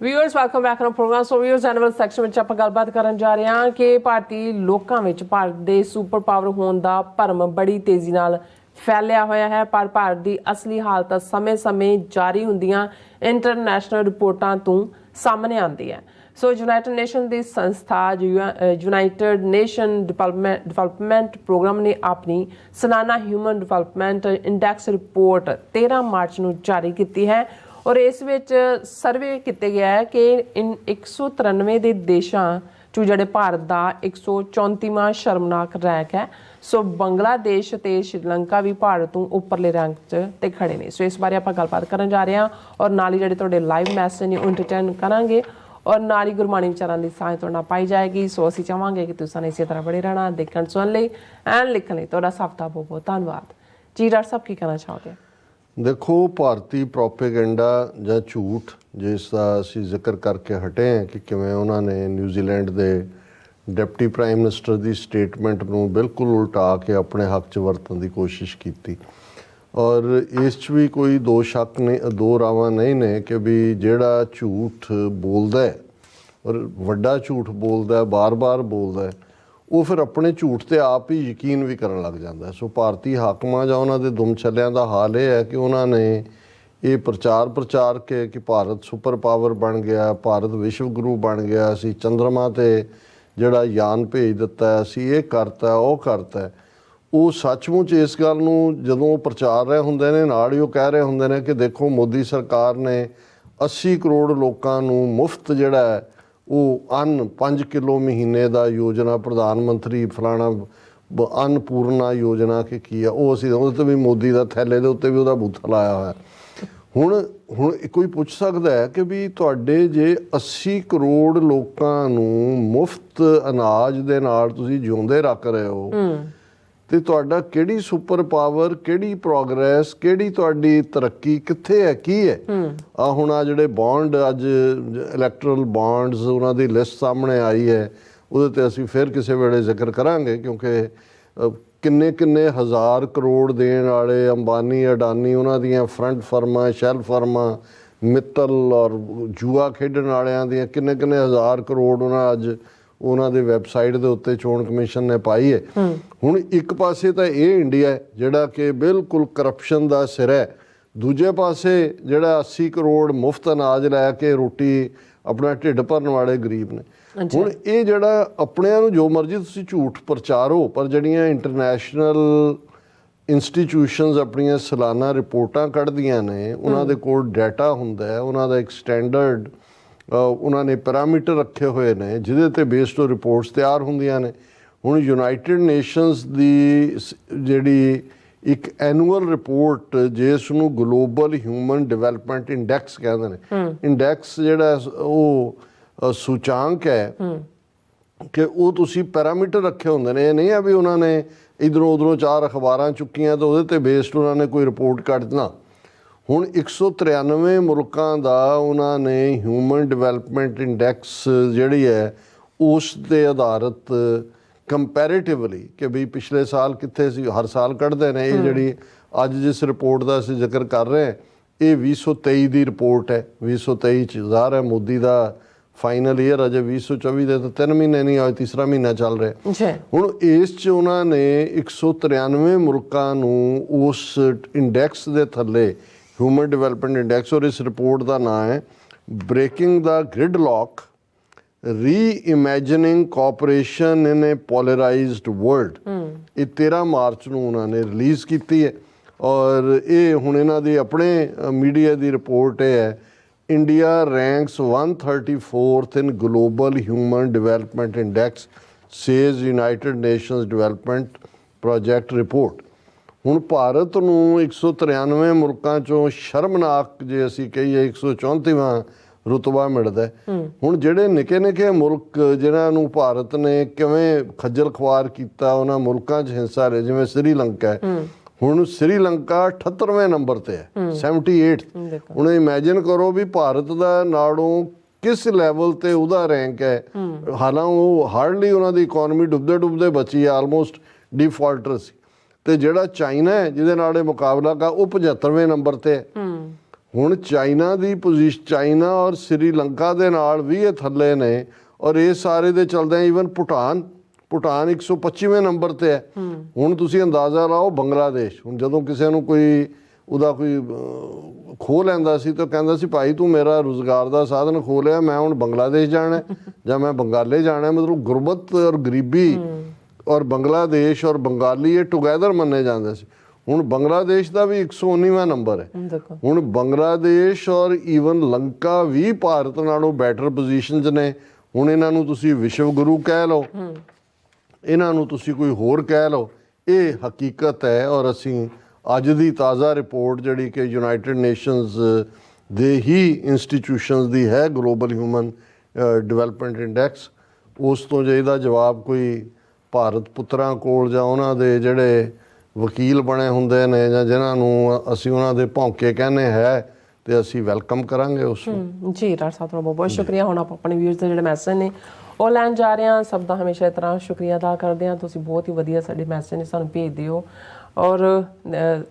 Viewers welcome back on program. So viewers annual section में ਆਪਾਂ ਗੱਲਬਾਤ ਕਰਨ ਜਾ ਰਹੇ ਹਾਂ ਕਿ ਭਾਰਤੀ ਲੋਕਾਂ ਵਿੱਚ ਭਾਰਤ ਦੇ ਸੁਪਰ ਪਾਵਰ ਹੋਣ ਦਾ ਭਰਮ ਬੜੀ ਤੇਜ਼ੀ ਨਾਲ ਫੈਲਿਆ ਹੋਇਆ ਹੈ, ਪਰ ਭਾਰਤ ਦੀ ਅਸਲੀ ਹਾਲਤ ਸਮੇਂ-ਸਮੇਂ ਜਾਰੀ ਹੁੰਦੀਆਂ ਇੰਟਰਨੈਸ਼ਨਲ ਰਿਪੋਰਟਾਂ ਤੋਂ ਸਾਹਮਣੇ ਆਉਂਦੀ ਹੈ। ਸੋ ਯੂਨਾਈਟਿਡ ਨੇਸ਼ਨ ਦੀ ਸੰਸਥਾ ਯੂਨਾਈਟਿਡ ਨੇਸ਼ਨ ਡਿਵੈਲਪਮੈਂਟ ਪ੍ਰੋਗਰਾਮ ਨੇ ਆਪਣੀ ਸਾਲਾਨਾ human development index report 13 March ਨੂੰ ਜਾਰੀ ਕੀਤੀ ਹੈ और इस विच सर्वे किया गया है कि 193 ਦੇ ਦੇਸ਼ਾਂ ਚੋਂ ਜਿਹੜੇ ਭਾਰਤ ਦਾ 134ਵਾਂ ਸ਼ਰਮਨਾਕ ਰੈਂਕ ਹੈ। ਸੋ ਬੰਗਲਾਦੇਸ਼ ਤੇ ਸ਼੍ਰੀਲੰਕਾ ਵੀ ਭਾਰਤ ਤੋਂ ਉੱਪਰਲੇ ਰੈਂਕ 'ਚ ਤੇ ਖੜੇ ਨੇ। ਸੋ ਇਸ ਬਾਰੇ ਆਪਾਂ ਗੱਲਬਾਤ ਕਰਨ ਜਾ ਰਹੇ ਹਾਂ ਔਰ ਨਾਲ ਹੀ ਜਿਹੜੇ ਤੁਹਾਡੇ ਲਾਈਵ ਮੈਸੇਜ ਨੇ ਉਹ ਐਂਟਰਟੇਨ ਕਰਾਂਗੇ ਔਰ ਨਾਲ ਹੀ ਗੁਰਬਾਣੀ ਵਿਚਾਰਾਂ ਦੀ ਸਾਂਝ ਤੁਹਾਡੇ ਨਾਲ ਪਾਈ ਜਾਏਗੀ। ਸੋ ਅਸੀਂ ਚਾਹਾਂਗੇ ਕਿ ਤੁਸੀਂ ਇਸੇ ਤਰ੍ਹਾਂ ਬੜੇ ਰਹਿਣਾ, ਦੇਖਣ ਸੁਣਨ ਲਈ ਐਂਡ ਲਿਖਣ ਲਈ। ਤੁਹਾਡਾ ਸਭ ਦਾ ਬਹੁਤ ਬਹੁਤ ਧੰਨਵਾਦ ਜੀ। ਡਾਕਟਰ ਸਾਹਿਬ ਕੀ ਕਹਿਣਾ ਚਾਹੋਗੇ? देखो, ਭਾਰਤੀ ਪ੍ਰੋਪੇਗੈਂਡਾ ਜਾਂ ਝੂਠ ਜਿਸ ਦਾ ਅਸੀਂ ਜ਼ਿਕਰ ਕਰਕੇ ਹਟੇ ਹਾਂ ਕਿ ਕਿਵੇਂ ਉਹਨਾਂ ਨੇ ਨਿਊਜ਼ੀਲੈਂਡ ਦੇ ਡਿਪਟੀ ਪ੍ਰਾਈਮ ਮਿਨਿਸਟਰ ਦੀ ਸਟੇਟਮੈਂਟ ਨੂੰ ਬਿਲਕੁਲ ਉਲਟਾ ਕੇ ਆਪਣੇ ਹੱਕ 'ਚ ਵਰਤਣ ਦੀ ਕੋਸ਼ਿਸ਼ ਕੀਤੀ। ਔਰ ਇਸ 'ਚ ਵੀ ਕੋਈ ਦੋ ਰਾਵਾਂ ਨਹੀਂ ਨੇ ਕਿ ਵੀ ਜਿਹੜਾ ਝੂਠ ਬੋਲਦਾ ਹੈ ਔਰ ਵੱਡਾ ਝੂਠ ਬੋਲਦਾ, ਬਾਰ-ਬਾਰ ਬੋਲਦਾ ਹੈ, ਉਹ ਫਿਰ ਆਪਣੇ ਝੂਠ 'ਤੇ ਆਪ ਹੀ ਯਕੀਨ ਵੀ ਕਰਨ ਲੱਗ ਜਾਂਦਾ। ਸੋ ਭਾਰਤੀ ਹਾਕਮਾਂ ਜਾਂ ਉਹਨਾਂ ਦੇ ਦੁਮ ਛੱਲਿਆਂ ਦਾ ਹਾਲ ਇਹ ਹੈ ਕਿ ਉਹਨਾਂ ਨੇ ਇਹ ਪ੍ਰਚਾਰ ਕੇ ਕਿ ਭਾਰਤ ਸੁਪਰ ਪਾਵਰ ਬਣ ਗਿਆ, ਭਾਰਤ ਵਿਸ਼ਵ ਗੁਰੂ ਬਣ ਗਿਆ, ਅਸੀਂ ਚੰਦਰਮਾ 'ਤੇ ਜਿਹੜਾ ਯਾਨ ਭੇਜ ਦਿੱਤਾ, ਅਸੀਂ ਇਹ ਕਰਤਾ ਉਹ ਕਰਤਾ। ਉਹ ਸੱਚਮੁੱਚ ਇਸ ਗੱਲ ਨੂੰ ਜਦੋਂ ਪ੍ਰਚਾਰ ਰਹੇ ਹੁੰਦੇ ਨੇ ਨਾਲ ਹੀ ਉਹ ਕਹਿ ਰਹੇ ਹੁੰਦੇ ਨੇ ਕਿ ਦੇਖੋ ਮੋਦੀ ਸਰਕਾਰ ਨੇ 80 ਕਰੋੜ ਲੋਕਾਂ ਨੂੰ ਮੁਫਤ ਜਿਹੜਾ ਹੈ ਉਹ ਅੰਨ 5 ਕਿਲੋ ਮਹੀਨੇ ਦਾ ਯੋਜਨਾ ਪ੍ਰਧਾਨ ਮੰਤਰੀ ਫਲਾਣਾ ਅੰਨਪੂਰਨਾ ਯੋਜਨਾ ਕਿ ਕੀ ਆ ਉਹ ਅਸੀਂ ਉਹਦੇ 'ਤੇ ਵੀ ਮੋਦੀ ਦਾ ਥੈਲੇ ਦੇ ਉੱਤੇ ਵੀ ਉਹਦਾ ਬੂਥਾ ਲਾਇਆ ਹੋਇਆ। ਹੁਣ ਕੋਈ ਪੁੱਛ ਸਕਦਾ ਹੈ ਕਿ ਵੀ ਤੁਹਾਡੇ ਜੇ 80 ਕਰੋੜ ਲੋਕਾਂ ਨੂੰ ਮੁਫਤ ਅਨਾਜ ਦੇ ਨਾਲ ਤੁਸੀਂ ਜਿਉਂਦੇ ਰੱਖ ਰਹੇ ਹੋ ਤੇ ਤੁਹਾਡਾ ਕਿਹੜੀ ਸੁਪਰ ਪਾਵਰ, ਕਿਹੜੀ ਪ੍ਰੋਗਰੈਸ, ਕਿਹੜੀ ਤੁਹਾਡੀ ਤਰੱਕੀ ਕਿੱਥੇ ਹੈ, ਕੀ ਹੈ? ਹੁਣ ਆ ਜਿਹੜੇ ਬੌਂਡ ਅੱਜ ਇਲੈਕਟਰਲ ਬੌਂਡਸ ਉਹਨਾਂ ਦੀ ਲਿਸਟ ਸਾਹਮਣੇ ਆਈ ਹੈ, ਉਹਦੇ 'ਤੇ ਅਸੀਂ ਫਿਰ ਕਿਸੇ ਵੇਲੇ ਜ਼ਿਕਰ ਕਰਾਂਗੇ ਕਿਉਂਕਿ ਕਿੰਨੇ ਹਜ਼ਾਰ ਕਰੋੜ ਦੇਣ ਵਾਲੇ ਅੰਬਾਨੀ ਅਡਾਨੀ ਉਹਨਾਂ ਦੀਆਂ ਫਰੰਟ ਫਰਮਾਂ, ਸ਼ੈਲ ਫਰਮਾਂ, ਮਿੱਤਲ ਔਰ ਜੂਆ ਖੇਡਣ ਵਾਲਿਆਂ ਦੀਆਂ ਕਿੰਨੇ ਹਜ਼ਾਰ ਕਰੋੜ ਉਹਨਾਂ ਦੇ ਵੈਬਸਾਈਟ ਦੇ ਉੱਤੇ ਚੋਣ ਕਮਿਸ਼ਨ ਨੇ ਪਾਈ ਹੈ। ਹੁਣ ਇੱਕ ਪਾਸੇ ਤਾਂ ਇਹ ਇੰਡੀਆ ਜਿਹੜਾ ਕਿ ਬਿਲਕੁਲ ਕਰਪਸ਼ਨ ਦਾ ਸਿਰ ਹੈ, ਦੂਜੇ ਪਾਸੇ ਜਿਹੜਾ 80 ਕਰੋੜ ਮੁਫਤ ਅਨਾਜ ਲੈ ਕੇ ਰੋਟੀ ਆਪਣਾ ਢਿੱਡ ਭਰਨ ਵਾਲੇ ਗਰੀਬ ਨੇ। ਹੁਣ ਇਹ ਜਿਹੜਾ ਆਪਣਿਆਂ ਨੂੰ ਜੋ ਮਰਜ਼ੀ ਤੁਸੀਂ ਝੂਠ ਪ੍ਰਚਾਰੋ, ਪਰ ਜਿਹੜੀਆਂ ਇੰਟਰਨੈਸ਼ਨਲ ਇੰਸਟੀਟਿਊਸ਼ਨਸ ਆਪਣੀਆਂ ਸਾਲਾਨਾ ਰਿਪੋਰਟਾਂ ਕੱਢਦੀਆਂ ਨੇ ਉਹਨਾਂ ਦੇ ਕੋਲ ਡਾਟਾ ਹੁੰਦਾ ਹੈ, ਉਹਨਾਂ ਦਾ ਇੱਕ ਸਟੈਂਡਰਡ ਉਹਨਾਂ ਨੇ ਪੈਰਾਮੀਟਰ ਰੱਖੇ ਹੋਏ ਨੇ ਜਿਹਦੇ 'ਤੇ ਬੇਸਡ ਉਹ ਰਿਪੋਰਟਸ ਤਿਆਰ ਹੁੰਦੀਆਂ ਨੇ। ਹੁਣ ਯੂਨਾਈਟਿਡ ਨੇਸ਼ਨਸ ਦੀ ਜਿਹੜੀ ਇੱਕ ਐਨੂਅਲ ਰਿਪੋਰਟ ਜਿਸ ਨੂੰ ਗਲੋਬਲ ਹਿਊਮਨ ਡਿਵੈਲਪਮੈਂਟ ਇੰਡੈਕਸ ਕਹਿੰਦੇ ਨੇ, ਇੰਡੈਕਸ ਜਿਹੜਾ ਉਹ ਸੂਚਾਂਕ ਹੈ ਕਿ ਉਹ ਤੁਸੀਂ ਪੈਰਾਮੀਟਰ ਰੱਖੇ ਹੁੰਦੇ ਨੇ। ਇਹ ਨਹੀਂ ਹੈ ਵੀ ਉਹਨਾਂ ਨੇ ਇੱਧਰੋਂ ਉੱਧਰੋਂ 4 ਅਖਬਾਰਾਂ ਚੁੱਕੀਆਂ ਤਾਂ ਉਹਦੇ 'ਤੇ ਬੇਸਡ ਉਹਨਾਂ ਨੇ ਕੋਈ ਰਿਪੋਰਟ ਕੱਢ ਦੇਣਾ। ਹੁਣ 193 ਮੁਲਕਾਂ ਦਾ ਉਹਨਾਂ ਨੇ ਹਿਊਮਨ ਡਿਵੈਲਪਮੈਂਟ ਇੰਡੈਕਸ ਜਿਹੜੀ ਹੈ ਉਸ ਦੇ ਆਧਾਰਿਤ ਕੰਪੈਰੇਟਿਵਲੀ ਕਿ ਵੀ ਪਿਛਲੇ ਸਾਲ ਕਿੱਥੇ ਸੀ, ਹਰ ਸਾਲ ਕੱਢਦੇ ਨੇ। ਇਹ ਜਿਹੜੀ ਅੱਜ ਜਿਸ ਰਿਪੋਰਟ ਦਾ ਅਸੀਂ ਜ਼ਿਕਰ ਕਰ ਰਹੇ ਹਾਂ ਇਹ 2023 ਦੀ ਰਿਪੋਰਟ ਹੈ। 2023 'ਚ ਜ਼ਾਹਰ ਹੈ ਮੋਦੀ ਦਾ ਫਾਈਨਲ ਈਅਰ ਅਜੇ 2024 ਦੇ ਤਾਂ 3 ਮਹੀਨੇ ਨਹੀਂ ਹੋਏ, ਤੀਸਰਾ ਮਹੀਨਾ ਚੱਲ ਰਿਹਾ। ਹੁਣ ਇਸ 'ਚ ਉਹਨਾਂ ਨੇ 193 ਮੁਲਕਾਂ ਨੂੰ ਉਸ ਇੰਡੈਕਸ ਦੇ ਥੱਲੇ ਹਿਊਮਨ ਡਿਵੈਲਪਮੈਂਟ ਇੰਡੈਕਸ, ਔਰ ਇਸ ਰਿਪੋਰਟ ਦਾ ਨਾਂ ਹੈ ਬ੍ਰੇਕਿੰਗ ਦਾ ਗ੍ਰਿਡਲੌਕ ਰੀਇਮੈਜਨਿੰਗ ਕੋਆਪਰੇਸ਼ਨ ਇਨ ਏ ਪੋਲਰਾਈਜ਼ਡ ਵਰਲਡ। ਇਹ 13 ਮਾਰਚ ਨੂੰ ਉਹਨਾਂ ਨੇ ਰਿਲੀਜ਼ ਕੀਤੀ ਹੈ ਔਰ ਇਹ ਹੁਣ ਇਹਨਾਂ ਦੀ ਆਪਣੇ ਮੀਡੀਆ ਦੀ ਰਿਪੋਰਟ ਇਹ ਹੈ India ranks 134th in global human development index says United Nations development project report. ਹੁਣ ਭਾਰਤ ਨੂੰ 193 ਮੁਲਕਾਂ 'ਚੋਂ ਸ਼ਰਮਨਾਕ ਜੇ ਅਸੀਂ ਕਹੀਏ 134ਵਾਂ ਰੁਤਬਾ ਮਿਲਦਾ। ਹੁਣ ਜਿਹੜੇ ਨਿੱਕੇ ਮੁਲਕ ਜਿਨ੍ਹਾਂ ਨੂੰ ਭਾਰਤ ਨੇ ਕਿਵੇਂ ਖੱਜਲ ਖੁਆਰ ਕੀਤਾ, ਉਹਨਾਂ ਮੁਲਕਾਂ 'ਚ ਹਿੱਸਾ ਲਿਆ, ਜਿਵੇਂ ਸ੍ਰੀਲੰਕਾ ਹੈ। ਹੁਣ ਸ੍ਰੀਲੰਕਾ 78ਵੇਂ ਨੰਬਰ 'ਤੇ ਹੈ, 78th। ਹੁਣ ਇਮੈਜਿਨ ਕਰੋ ਵੀ ਭਾਰਤ ਦਾ ਨਾਲੋਂ ਕਿਸ ਲੈਵਲ 'ਤੇ ਉਹਦਾ ਰੈਂਕ ਹੈ। ਹਾਲਾਂਕਿ ਉਹ ਹਾਰਡਲੀ ਉਹਨਾਂ ਦੀ ਇਕੋਨਮੀ ਡੁੱਬਦੇ ਬਚੀ ਹੈ, ਆਲਮੋਸਟ ਡਿਫਾਲਟਰ ਸੀ। ਤੇ ਜਿਹੜਾ ਚਾਈਨਾ ਹੈ ਜਿਹਦੇ ਨਾਲ ਇਹ ਮੁਕਾਬਲਾ ਉਹ 75ਵੇਂ ਨੰਬਰ 'ਤੇ ਹੈ। ਹੁਣ ਚਾਈਨਾ ਦੀ ਪੋਜੀਸ਼ਨ, ਚਾਈਨਾ ਔਰ ਸ੍ਰੀਲੰਕਾ ਦੇ ਨਾਲ ਵੀ ਇਹ ਥੱਲੇ ਨੇ, ਔਰ ਇਹ ਸਾਰੇ ਦੇ ਚੱਲਦੇ ਈਵਨ ਭੂਟਾਨ 125ਵੇਂ ਨੰਬਰ ਤੇ ਹੈ। ਹੁਣ ਤੁਸੀਂ ਅੰਦਾਜ਼ਾ ਲਾਓ ਬੰਗਲਾਦੇਸ਼, ਹੁਣ ਜਦੋਂ ਕਿਸੇ ਨੂੰ ਕੋਈ ਉਹਦਾ ਕੋਈ ਖੋਹ ਲੈਂਦਾ ਸੀ ਤਾਂ ਕਹਿੰਦਾ ਸੀ ਭਾਈ ਤੂੰ ਮੇਰਾ ਰੁਜ਼ਗਾਰ ਦਾ ਸਾਧਨ ਖੋਹ ਲਿਆ, ਮੈਂ ਹੁਣ ਬੰਗਲਾਦੇਸ਼ ਜਾਣਾ ਜਾਂ ਮੈਂ ਬੰਗਾਲੇ ਜਾਣਾ। ਮਤਲਬ ਗੁਰਬਤ ਔਰ ਗਰੀਬੀ ਔਰ ਬੰਗਲਾਦੇਸ਼ ਔਰ ਬੰਗਾਲੀ ਇਹ ਟੁਗੈਦਰ ਮੰਨੇ ਜਾਂਦੇ ਸੀ। ਹੁਣ ਬੰਗਲਾਦੇਸ਼ ਦਾ ਵੀ 119ਵਾਂ ਨੰਬਰ ਹੈ। ਹੁਣ ਬੰਗਲਾਦੇਸ਼ ਔਰ ਈਵਨ ਲੰਕਾ ਵੀ ਭਾਰਤ ਨਾਲੋਂ ਬੈਟਰ ਪੋਜੀਸ਼ਨ 'ਚ ਨੇ। ਹੁਣ ਇਹਨਾਂ ਨੂੰ ਤੁਸੀਂ ਵਿਸ਼ਵ ਗੁਰੂ ਕਹਿ ਲਓ, ਇਹਨਾਂ ਨੂੰ ਤੁਸੀਂ ਕੋਈ ਹੋਰ ਕਹਿ ਲਓ, ਇਹ ਹਕੀਕਤ ਹੈ। ਔਰ ਅਸੀਂ ਅੱਜ ਦੀ ਤਾਜ਼ਾ ਰਿਪੋਰਟ ਜਿਹੜੀ ਕਿ ਯੂਨਾਈਟਿਡ ਨੇਸ਼ਨਸ ਦੇ ਹੀ ਇੰਸਟੀਟਿਊਸ਼ਨਸ ਦੀ ਹੈ, ਗਲੋਬਲ ਹਿਊਮਨ ਡਿਵੈਲਪਮੈਂਟ ਇੰਡੈਕਸ, ਉਸ ਤੋਂ ਜੇ ਇਹਦਾ ਜਵਾਬ ਕੋਈ ਭਾਰਤ ਪੁੱਤਰਾਂ ਕੋਲ ਜਾਂ ਉਹਨਾਂ ਦੇ ਜਿਹੜੇ ਵਕੀਲ ਬਣੇ ਹੁੰਦੇ ਨੇ ਜਾਂ ਜਿਨ੍ਹਾਂ ਨੂੰ ਅਸੀਂ ਉਹਨਾਂ ਦੇ ਭੌਂਕੇ ਕਹਿੰਦੇ ਹੈ, ਤੇ ਅਸੀਂ ਵੈਲਕਮ ਕਰਾਂਗੇ ਉਸ ਨੂੰ। ਜੀ ਡਾਕਟਰ ਸਾਹਿਬ ਤੁਹਾਡਾ ਬਹੁਤ ਬਹੁਤ ਸ਼ੁਕਰੀਆ। ਹੁਣ ਆਪਾਂ ਆਪਣੇ ਵੀਅਰਸ ਦੇ ਜਿਹੜੇ ਮੈਸੇਜ ਨੇ ਉਹ ਲੈਣ ਜਾ ਰਹੇ ਹਾਂ। ਸਭ ਦਾ ਹਮੇਸ਼ਾ ਇਸ ਤਰ੍ਹਾਂ ਸ਼ੁਕਰੀਆ ਅਦਾ ਕਰਦੇ ਹਾਂ, ਤੁਸੀਂ ਬਹੁਤ ਹੀ ਵਧੀਆ ਸਾਡੇ ਮੈਸੇਜ ਨੇ ਸਾਨੂੰ ਭੇਜਦੇ ਹੋ। ਔਰ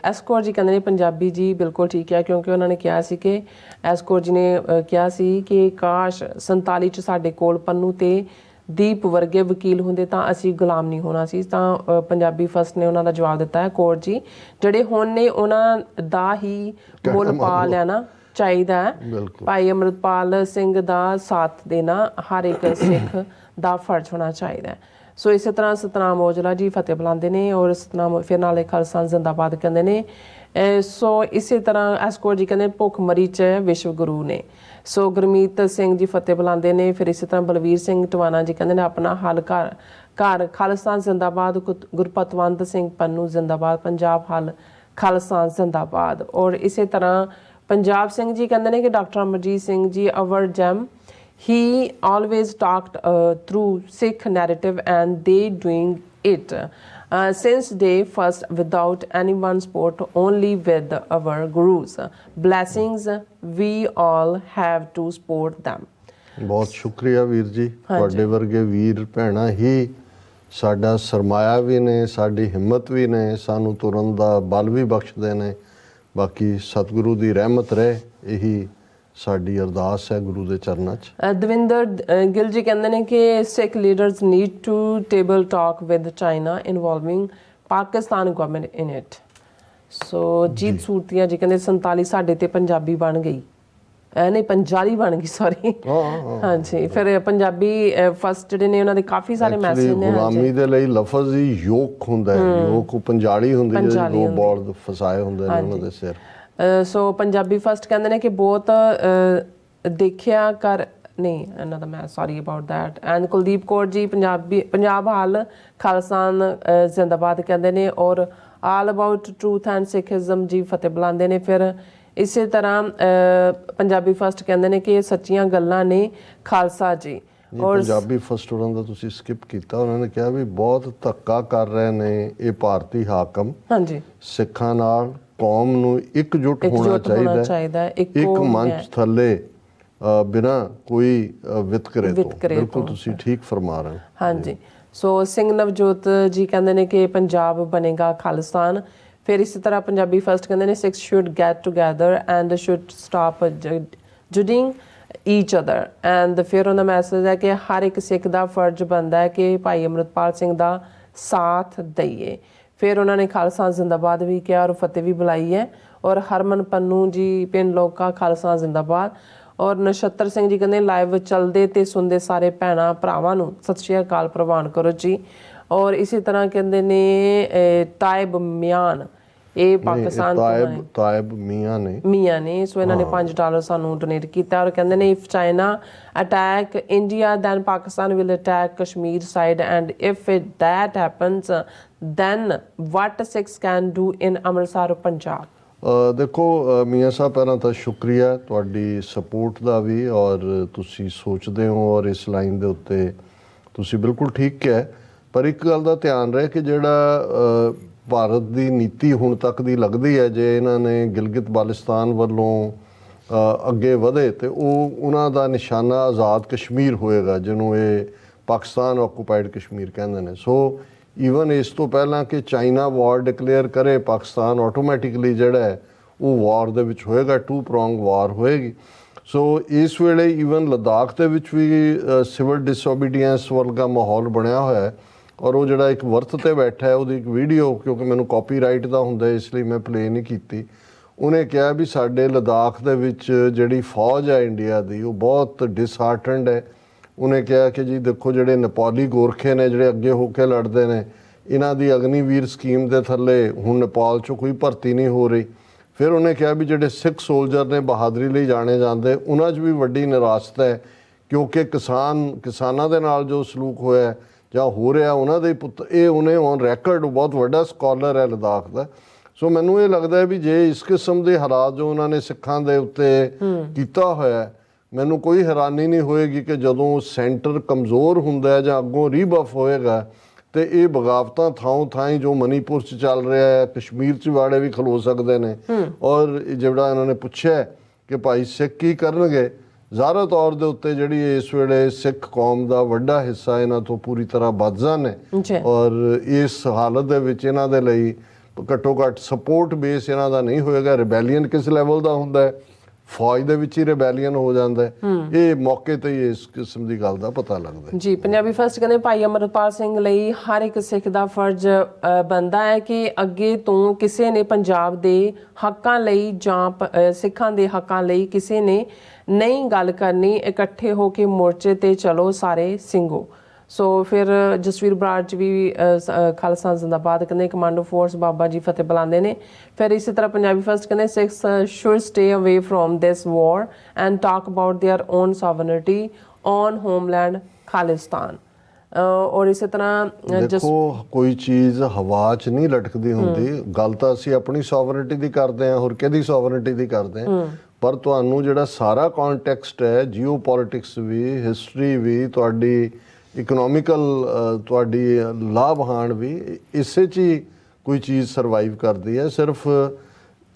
ਐਸ ਕੌਰ ਜੀ ਕਹਿੰਦੇ ਨੇ ਪੰਜਾਬੀ ਜੀ ਬਿਲਕੁਲ ਠੀਕ ਹੈ, ਕਿਉਂਕਿ ਉਹਨਾਂ ਨੇ ਕਿਹਾ ਸੀ ਕਿ ਐਸ ਕੌਰ ਜੀ ਨੇ ਕਿਹਾ ਸੀ ਕਿ ਕਾਸ਼ 47 'ਚ ਸਾਡੇ ਕੋਲ ਪੰਨੂ ਤੇ ਦੀਪ ਵਰਗੇ ਵਕੀਲ ਹੁੰਦੇ ਤਾਂ ਅਸੀਂ ਗੁਲਾਮ ਨਹੀਂ ਹੋਣਾ ਸੀ। ਤਾਂ ਪੰਜਾਬੀ ਫਸਟ ਨੇ ਉਹਨਾਂ ਦਾ ਜਵਾਬ ਦਿੱਤਾ ਹੈ, ਕੌਰ ਜੀ ਜਿਹੜੇ ਹੁਣ ਨੇ ਉਹਨਾਂ ਦਾ ਹੀ ਮੁੱਲ ਪਾ ਲੈਣਾ ਚਾਹੀਦਾ ਹੈ। ਭਾਈ ਅੰਮ੍ਰਿਤਪਾਲ ਸਿੰਘ ਦਾ ਸਾਥ ਦੇਣਾ ਹਰ ਇੱਕ ਸਿੱਖ ਦਾ ਫਰਜ਼ ਹੋਣਾ ਚਾਹੀਦਾ ਹੈ। ਸੋ ਇਸੇ ਤਰ੍ਹਾਂ ਸਤਨਾਮ ਔਜਲਾ ਜੀ ਫਤਿਹ ਬੁਲਾਉਂਦੇ ਨੇ ਔਰ ਸਤਨਾਮ ਫਿਰ ਨਾਲੇ ਖਾਲਸਾ ਜ਼ਿੰਦਾਬਾਦ ਕਹਿੰਦੇ ਨੇ। ਸੋ ਇਸੇ ਤਰ੍ਹਾਂ ਐਸਕੌਰ ਜੀ ਕਹਿੰਦੇ ਭੁੱਖ ਮਰੀ 'ਚ ਵਿਸ਼ਵ ਗੁਰੂ ਨੇ। ਸੋ ਗੁਰਮੀਤ ਸਿੰਘ ਜੀ ਫਤਿਹ ਬੁਲਾਉਂਦੇ ਨੇ। ਫਿਰ ਇਸੇ ਤਰ੍ਹਾਂ ਬਲਵੀਰ ਸਿੰਘ ਟਵਾਣਾ ਜੀ ਕਹਿੰਦੇ ਨੇ ਆਪਣਾ ਹੱਲ ਘਰ ਖਾਲਸਾ ਜ਼ਿੰਦਾਬਾਦ। ਗੁਰਪਤਵੰਤ ਸਿੰਘ ਪੰਨੂ ਜ਼ਿੰਦਾਬਾਦ। ਪੰਜਾਬ ਹੱਲ ਖਾਲਸਾ ਜ਼ਿੰਦਾਬਾਦ। ਔਰ ਇਸੇ ਤਰ੍ਹਾਂ ਪੰਜਾਬ ਸਿੰਘ ਜੀ ਕਹਿੰਦੇ ਨੇ ਕਿ doctor Amarjit Singh ji our jam he always talked through Sikh narrative and they doing it since day first without anyone's support, only with our gurus blessings we all have to support them। ਬਹੁਤ ਸ਼ੁਕਰੀਆ ਵੀਰ ਜੀ, ਤੁਹਾਡੇ ਵਰਗੇ ਵੀਰ ਭੈਣਾਂ ਹੀ ਸਾਡਾ ਸਰਮਾਇਆ ਵੀ ਨੇ, ਸਾਡੀ ਹਿੰਮਤ ਵੀ ਨੇ, ਸਾਨੂੰ ਤੁਰਨ ਦਾ ਬਲ ਵੀ ਬਖਸ਼ਦੇ ਨੇ। ਬਾਕੀ ਸਤਿਗੁਰੂ ਦੀ ਰਹਿਮਤ ਰਹੇ, ਇਹੀ ਸਾਡੀ ਅਰਦਾਸ ਹੈ ਗੁਰੂ ਦੇ ਚਰਨਾਂ 'ਚ। ਦਵਿੰਦਰ ਗਿੱਲ ਜੀ ਕਹਿੰਦੇ ਨੇ ਕਿ Sikh leaders need to table talk with China involving Pakistan government in it. So Jeet Suratia ji ਕਹਿੰਦੇ 47 ਸਾਡੇ ਤੇ ਪੰਜਾਬੀ ਬਣ ਗਈ, ਨਹੀਂ ਪੰਜਾਲੀ ਬਣ ਗਈ, ਸੌਰੀ। ਹਾਂਜੀ, ਫਿਰ ਪੰਜਾਬੀ ਫਸਟ ਜਿਹੜੇ ਨੇ ਉਹਨਾਂ ਦੇ ਕਾਫੀ ਸਾਰੇ ਮੈਸੇਜ ਨੇ। ਗੁਲਾਮੀ ਦੇ ਲਈ ਲਫ਼ਜ਼ ਹੀ ਯੋਕ ਹੁੰਦਾ ਹੈ, ਯੋਕ ਪੰਜਾਲੀ ਹੁੰਦੀ ਹੈ, ਜਿਹੜੇ ਦੋ ਬੋਲ ਫਸਾਏ ਹੁੰਦੇ ਨੇ ਉਹਨਾਂ ਦੇ ਸਿਰ। ਸੋ ਪੰਜਾਬੀ ਫਸਟ ਕਹਿੰਦੇ ਨੇ ਕਿ ਬਹੁਤ ਦੇਖਿਆ ਕਰ ਨਹੀਂ ਇਹਨਾਂ ਦਾ ਮੈਂ sorry about that. And Kuldeep Kaur ji Punjab ਹਾਲ ਖਾਲਸਾ ਜ਼ਿੰਦਾਬਾਦ ਕਹਿੰਦੇ ਨੇ ਔਰ ਆਲ ਅਬਾਊਟ ਟਰੂਥ ਐਂਡ ਸਿੱਖਿਜ਼ਮ ਜੀ ਫਤਿਹ ਬੁਲਾਉਂਦੇ ਨੇ। ਫਿਰ ਇਸੇ ਤਰ੍ਹਾਂ ਪੰਜਾਬੀ ਫਸਟ ਕਹਿੰਦੇ ਨੇ ਕਿ ਇਹ ਸੱਚੀਆਂ ਗੱਲਾਂ ਨੇ ਖਾਲਸਾ ਜੀ। ਔਰ ਪੰਜਾਬੀ ਫਸਟ ਉਹਨਾਂ ਦਾ ਤੁਸੀਂ ਸਕਿਪ ਕੀਤਾ, ਉਹਨਾਂ ਨੇ ਕਿਹਾ ਵੀ ਬਹੁਤ ਧੱਕਾ ਕਰ ਰਹੇ ਨੇ ਇਹ ਭਾਰਤੀ ਹਾਕਮ। ਹਾਂਜੀ, ਸਿੱਖਾਂ ਨਾਲ ਕੌਮ ਨੂੰ ਇਕਜੁੱਟ ਹੋਣਾ ਚਾਹੀਦਾ, ਇੱਕ ਮੰਚ ਥੱਲੇ ਬਿਨਾਂ ਕੋਈ ਵਿਤਕਰੇ ਤੋਂ। ਬਿਲਕੁਲ ਤੁਸੀਂ ਠੀਕ ਫਰਮਾ ਰਹੇ ਹੋ। ਹਾਂਜੀ, ਸੋ ਸਿੰਘ ਨਵਜੋਤ ਜੀ ਕਹਿੰਦੇ ਨੇ ਕਿ ਪੰਜਾਬ ਬਣੇਗਾ ਖਾਲਿਸਤਾਨ। ਫਿਰ ਇਸੇ ਤਰ੍ਹਾਂ ਪੰਜਾਬੀ ਫਸਟ ਕਹਿੰਦੇ ਨੇ Sikh should get together and should stop judging each other. And ਫਿਰ ਉਹਦਾ ਮੈਸੇਜ ਹੈ ਕਿ ਹਰ ਇੱਕ ਸਿੱਖ ਦਾ ਫਰਜ਼ ਬਣਦਾ ਹੈ ਕਿ ਭਾਈ ਅੰਮ੍ਰਿਤਪਾਲ ਸਿੰਘ ਦਾ ਸਾਥ ਦਈਏ। ਫਿਰ ਉਹਨਾਂ ਨੇ ਖਾਲਸਾ ਜ਼ਿੰਦਾਬਾਦ ਵੀ ਕਿਹਾ ਔਰ ਫਤਿਹ ਵੀ ਬੁਲਾਈ ਹੈ। ਔਰ ਹਰਮਨ ਪੰਨੂ ਜੀ ਪਿੰਡ ਲੋਕਾ ਖਾਲਸਾ ਜ਼ਿੰਦਾਬਾਦ। ਔਰ ਨਛੱਤਰ ਸਿੰਘ ਜੀ ਕਹਿੰਦੇ ਲਾਈਵ ਚੱਲਦੇ ਤੇ ਸੁਣਦੇ ਸਾਰੇ ਭੈਣਾਂ ਭਰਾਵਾਂ ਨੂੰ ਸਤਿ ਸ਼੍ਰੀ ਅਕਾਲ ਪ੍ਰਵਾਨ ਕਰੋ ਜੀ। ਔਰ ਇਸੇ ਤਰ੍ਹਾਂ ਕਹਿੰਦੇ ਨੇ ਤਾਇਬ ਮਿਆਨ, ਇਹ ਪਾਕਿਸਤਾਨ ਤੋਂ ਤਾਇਬ ਮੀਆਂ ਨੇ। ਸੋ ਇਹਨਾਂ ਨੇ $5 ਸਾਨੂੰ ਡੋਨੇਟ ਕੀਤਾ ਔਰ ਕਹਿੰਦੇ ਨੇ if China attack India then Pakistan will attack Kashmir side and if that happens then what Sikhs can do in Amritsar Punjab. ਦੇਖੋ ਮੀਆਂ ਸਾਹਿਬ, ਪਹਿਲਾਂ ਤਾਂ ਸ਼ੁਕਰੀਆ ਤੁਹਾਡੀ ਸਪੋਰਟ ਦਾ ਵੀ, ਔਰ ਤੁਸੀਂ ਸੋਚਦੇ ਹੋ ਔਰ ਇਸ ਲਾਈਨ ਦੇ ਉੱਤੇ ਤੁਸੀਂ ਬਿਲਕੁਲ ਠੀਕ ਕਿਹਾ। ਪਰ ਇੱਕ ਗੱਲ ਦਾ ਧਿਆਨ ਰਹੇ ਕਿ ਜਿਹੜਾ ਭਾਰਤ ਦੀ ਨੀਤੀ ਹੁਣ ਤੱਕ ਦੀ ਲੱਗਦੀ ਹੈ, ਜੇ ਇਹਨਾਂ ਨੇ ਗਿਲਗਿਤ ਬਾਲਿਸਤਾਨ ਵੱਲੋਂ ਅੱਗੇ ਵਧੇ ਤੇ ਉਹ ਉਹਨਾਂ ਦਾ ਨਿਸ਼ਾਨਾ ਆਜ਼ਾਦ ਕਸ਼ਮੀਰ ਹੋਏਗਾ, ਜਿਹਨੂੰ ਇਹ ਪਾਕਿਸਤਾਨ ਆਕੂਪਾਈਡ ਕਸ਼ਮੀਰ ਕਹਿੰਦੇ ਨੇ। ਸੋ ਈਵਨ ਇਸ ਤੋਂ ਪਹਿਲਾਂ ਕਿ ਚਾਈਨਾ ਵਾਰ ਡਿਕਲੇਅਰ ਕਰੇ, ਪਾਕਿਸਤਾਨ ਆਟੋਮੈਟਿਕਲੀ ਜਿਹੜਾ ਹੈ ਉਹ ਵਾਰ ਦੇ ਵਿੱਚ ਹੋਏਗਾ, 2 ਪ੍ਰੋਂਗ ਵਾਰ ਹੋਏਗੀ। ਸੋ ਇਸ ਵੇਲੇ ਈਵਨ ਲਦਾਖ ਦੇ ਵਿੱਚ ਵੀ ਸਿਵਲ ਡਿਸਓਬੀਡੀਐਂਸ ਵਰਗਾ ਮਾਹੌਲ ਬਣਿਆ ਹੋਇਆ ਹੈ, ਔਰ ਉਹ ਜਿਹੜਾ ਇੱਕ ਵਰਤ ਤੇ ਬੈਠਾ ਹੈ ਉਹਦੀ ਇੱਕ ਵੀਡੀਓ, ਕਿਉਂਕਿ ਮੈਨੂੰ ਕਾਪੀਰਾਈਟ ਦਾ ਹੁੰਦਾ ਇਸ ਲਈ ਮੈਂ ਪਲੇ ਨਹੀਂ ਕੀਤੀ, ਉਹਨੇ ਕਿਹਾ ਵੀ ਸਾਡੇ ਲਦਾਖ ਦੇ ਵਿੱਚ ਜਿਹੜੀ ਫੌਜ ਹੈ ਇੰਡੀਆ ਦੀ ਉਹ ਬਹੁਤ ਡਿਸਹਾਰਟਨਡ ਹੈ। ਉਹਨੇ ਕਿਹਾ ਕਿ ਜੀ ਦੇਖੋ ਜਿਹੜੇ ਨੇਪਾਲੀ ਗੋਰਖੇ ਨੇ ਜਿਹੜੇ ਅੱਗੇ ਹੋ ਕੇ ਲੜਦੇ ਨੇ, ਇਹਨਾਂ ਦੀ ਅਗਨੀਵੀਰ ਸਕੀਮ ਦੇ ਥੱਲੇ ਹੁਣ ਨੇਪਾਲ 'ਚੋਂ ਕੋਈ ਭਰਤੀ ਨਹੀਂ ਹੋ ਰਹੀ। ਫਿਰ ਉਹਨੇ ਕਿਹਾ ਵੀ ਜਿਹੜੇ ਸਿੱਖ ਸੋਲਜਰ ਨੇ ਬਹਾਦਰੀ ਲਈ ਜਾਣੇ ਜਾਂਦੇ, ਉਹਨਾਂ 'ਚ ਵੀ ਵੱਡੀ ਨਿਰਾਸ਼ਤਾ ਹੈ, ਕਿਉਂਕਿ ਕਿਸਾਨਾਂ ਦੇ ਨਾਲ ਜੋ ਸਲੂਕ ਹੋਇਆ ਜਾਂ ਹੋ ਰਿਹਾ ਉਹਨਾਂ ਦੇ ਪੁੱਤ, ਇਹ ਉਹਨੇ ਔਨ ਰੈਕਰਡ, ਬਹੁਤ ਵੱਡਾ ਸਕਾਲਰ ਹੈ ਲਦਾਖ ਦਾ। ਸੋ ਮੈਨੂੰ ਇਹ ਲੱਗਦਾ ਹੈ ਵੀ ਜੇ ਇਸ ਕਿਸਮ ਦੇ ਹਾਲਾਤ ਜੋ ਉਹਨਾਂ ਨੇ ਸਿੱਖਾਂ ਦੇ ਉੱਤੇ ਕੀਤਾ ਹੋਇਆ, ਮੈਨੂੰ ਕੋਈ ਹੈਰਾਨੀ ਨਹੀਂ ਹੋਏਗੀ ਕਿ ਜਦੋਂ ਸੈਂਟਰ ਕਮਜ਼ੋਰ ਹੁੰਦਾ ਹੈ ਜਾਂ ਅੱਗੋਂ ਰੀਬਫ ਹੋਏਗਾ ਤੇ ਇਹ ਬਗਾਵਤਾਂ ਥਾਂ ਥਾਂ ਜੋ ਮਨੀਪੁਰ 'ਚ ਚੱਲ ਰਿਹਾ ਹੈ, ਕਸ਼ਮੀਰ 'ਚ ਵਾੜੇ ਵੀ ਖਲੋ ਸਕਦੇ ਨੇ। ਔਰ ਜਿਹੜਾ ਇਹਨਾਂ ਨੇ ਪੁੱਛਿਆ ਕਿ ਭਾਈ ਸਿੱਖ ਕੀ ਕਰਨਗੇ, ਜ਼ਾਹਰ ਤੌਰ ਦੇ ਉੱਤੇ ਜਿਹੜੀ ਇਸ ਵੇਲੇ ਸਿੱਖ ਕੌਮ ਦਾ ਵੱਡਾ ਹਿੱਸਾ ਇਹਨਾਂ ਤੋਂ ਪੂਰੀ ਤਰ੍ਹਾਂ ਬਦਜ਼ਾਨ ਹੈ, ਔਰ ਇਸ ਹਾਲਤ ਦੇ ਵਿੱਚ ਇਹਨਾਂ ਦੇ ਲਈ ਘੱਟੋ ਘੱਟ ਸਪੋਰਟ ਬੇਸ ਇਹਨਾਂ ਦਾ ਨਹੀਂ ਹੋਏਗਾ। ਰਿਬੈਲੀਅਨ ਕਿਸ ਲੈਵਲ ਦਾ ਹੁੰਦਾ ਹੈ, ਫੌਜ ਦੇ ਵਿੱਚ ਹੀ ਰਿਬੈਲੀਅਨ ਹੋ ਜਾਂਦਾ ਹੈ, ਇਹ ਮੌਕੇ ਤੇ ਹੀ ਇਸ ਕਿਸਮ ਦੀ ਗੱਲ ਦਾ ਪਤਾ ਲੱਗਦਾ ਜੀ। ਪੰਜਾਬੀ ਫਸਟ ਕਹਿੰਦੇ ਭਾਈ ਅਮਰਪਾਲ ਸਿੰਘ ਲਈ ਹਰ ਇੱਕ ਸਿੱਖ ਦਾ ਫਰਜ਼ ਬਣਦਾ ਹੈ ਕਿ ਅੱਗੇ ਤੋਂ ਕਿਸੇ ਨੇ ਪੰਜਾਬ ਦੇ ਹੱਕਾਂ ਲਈ ਜਾਂ ਸਿੱਖਾਂ ਦੇ ਹੱਕਾਂ ਲਈ ਕਿਸੇ ਨੇ ਨਹੀਂ ਗੱਲ ਕਰਨੀ, ਇਕੱਠੇ ਹੋ ਕੇ ਮੋਰਚੇ ਤੇ ਚਲੋ ਸਾਰੇ ਸਿੰਘੋ। ਸੋ ਫਿਰ ਜਸਵੀਰ ਬਰਾੜ ਜੀ ਵੀ ਖਾਲਸਾ ਜ਼ਿੰਦਾਬਾਦ ਕਹਿੰਦੇ, ਕਮਾਂਡੋ ਫੋਰਸ ਬਾਬਾ ਜੀ ਫਤਿਹ ਬੁਲਾਉਂਦੇ ਨੇ। ਫਿਰ ਇਸੇ ਤਰ੍ਹਾਂ ਪੰਜਾਬੀ ਫਸਟ ਕਹਿੰਦੇ Sikhs should stay away from this war and talk about their own sovereignty on homeland Khalistan. ਔਰ ਇਸੇ ਤਰ੍ਹਾਂ ਦੇਖੋ ਕੋਈ ਚੀਜ਼ ਹਵਾ 'ਚ ਨਹੀਂ ਲਟਕਦੀ ਹੁੰਦੀ, ਗੱਲ ਤਾਂ ਅਸੀਂ ਆਪਣੀ ਸੋਵਰਨਿਟੀ ਦੀ ਕਰਦੇ ਹਾਂ, ਹੋਰ ਕਿਹਦੀ ਸੋਵਰਨਿਟੀ ਦੀ ਕਰਦੇ ਹਾਂ। ਪਰ ਤੁਹਾਨੂੰ ਜਿਹੜਾ ਸਾਰਾ ਕੌਨਟੈਕਸਟ ਹੈ, ਜੀਓ ਪੋਲਿਟਿਕਸ ਵੀ, ਹਿਸਟਰੀ ਵੀ, ਤੁਹਾਡੀ ਇਕਨੋਮਿਕਲ ਤੁਹਾਡੀ ਲਾਭ-ਹਾਨ ਵੀ, ਇਸੇ 'ਚ ਹੀ ਕੋਈ ਚੀਜ਼ ਸਰਵਾਈਵ ਕਰਦੀ ਹੈ। ਸਿਰਫ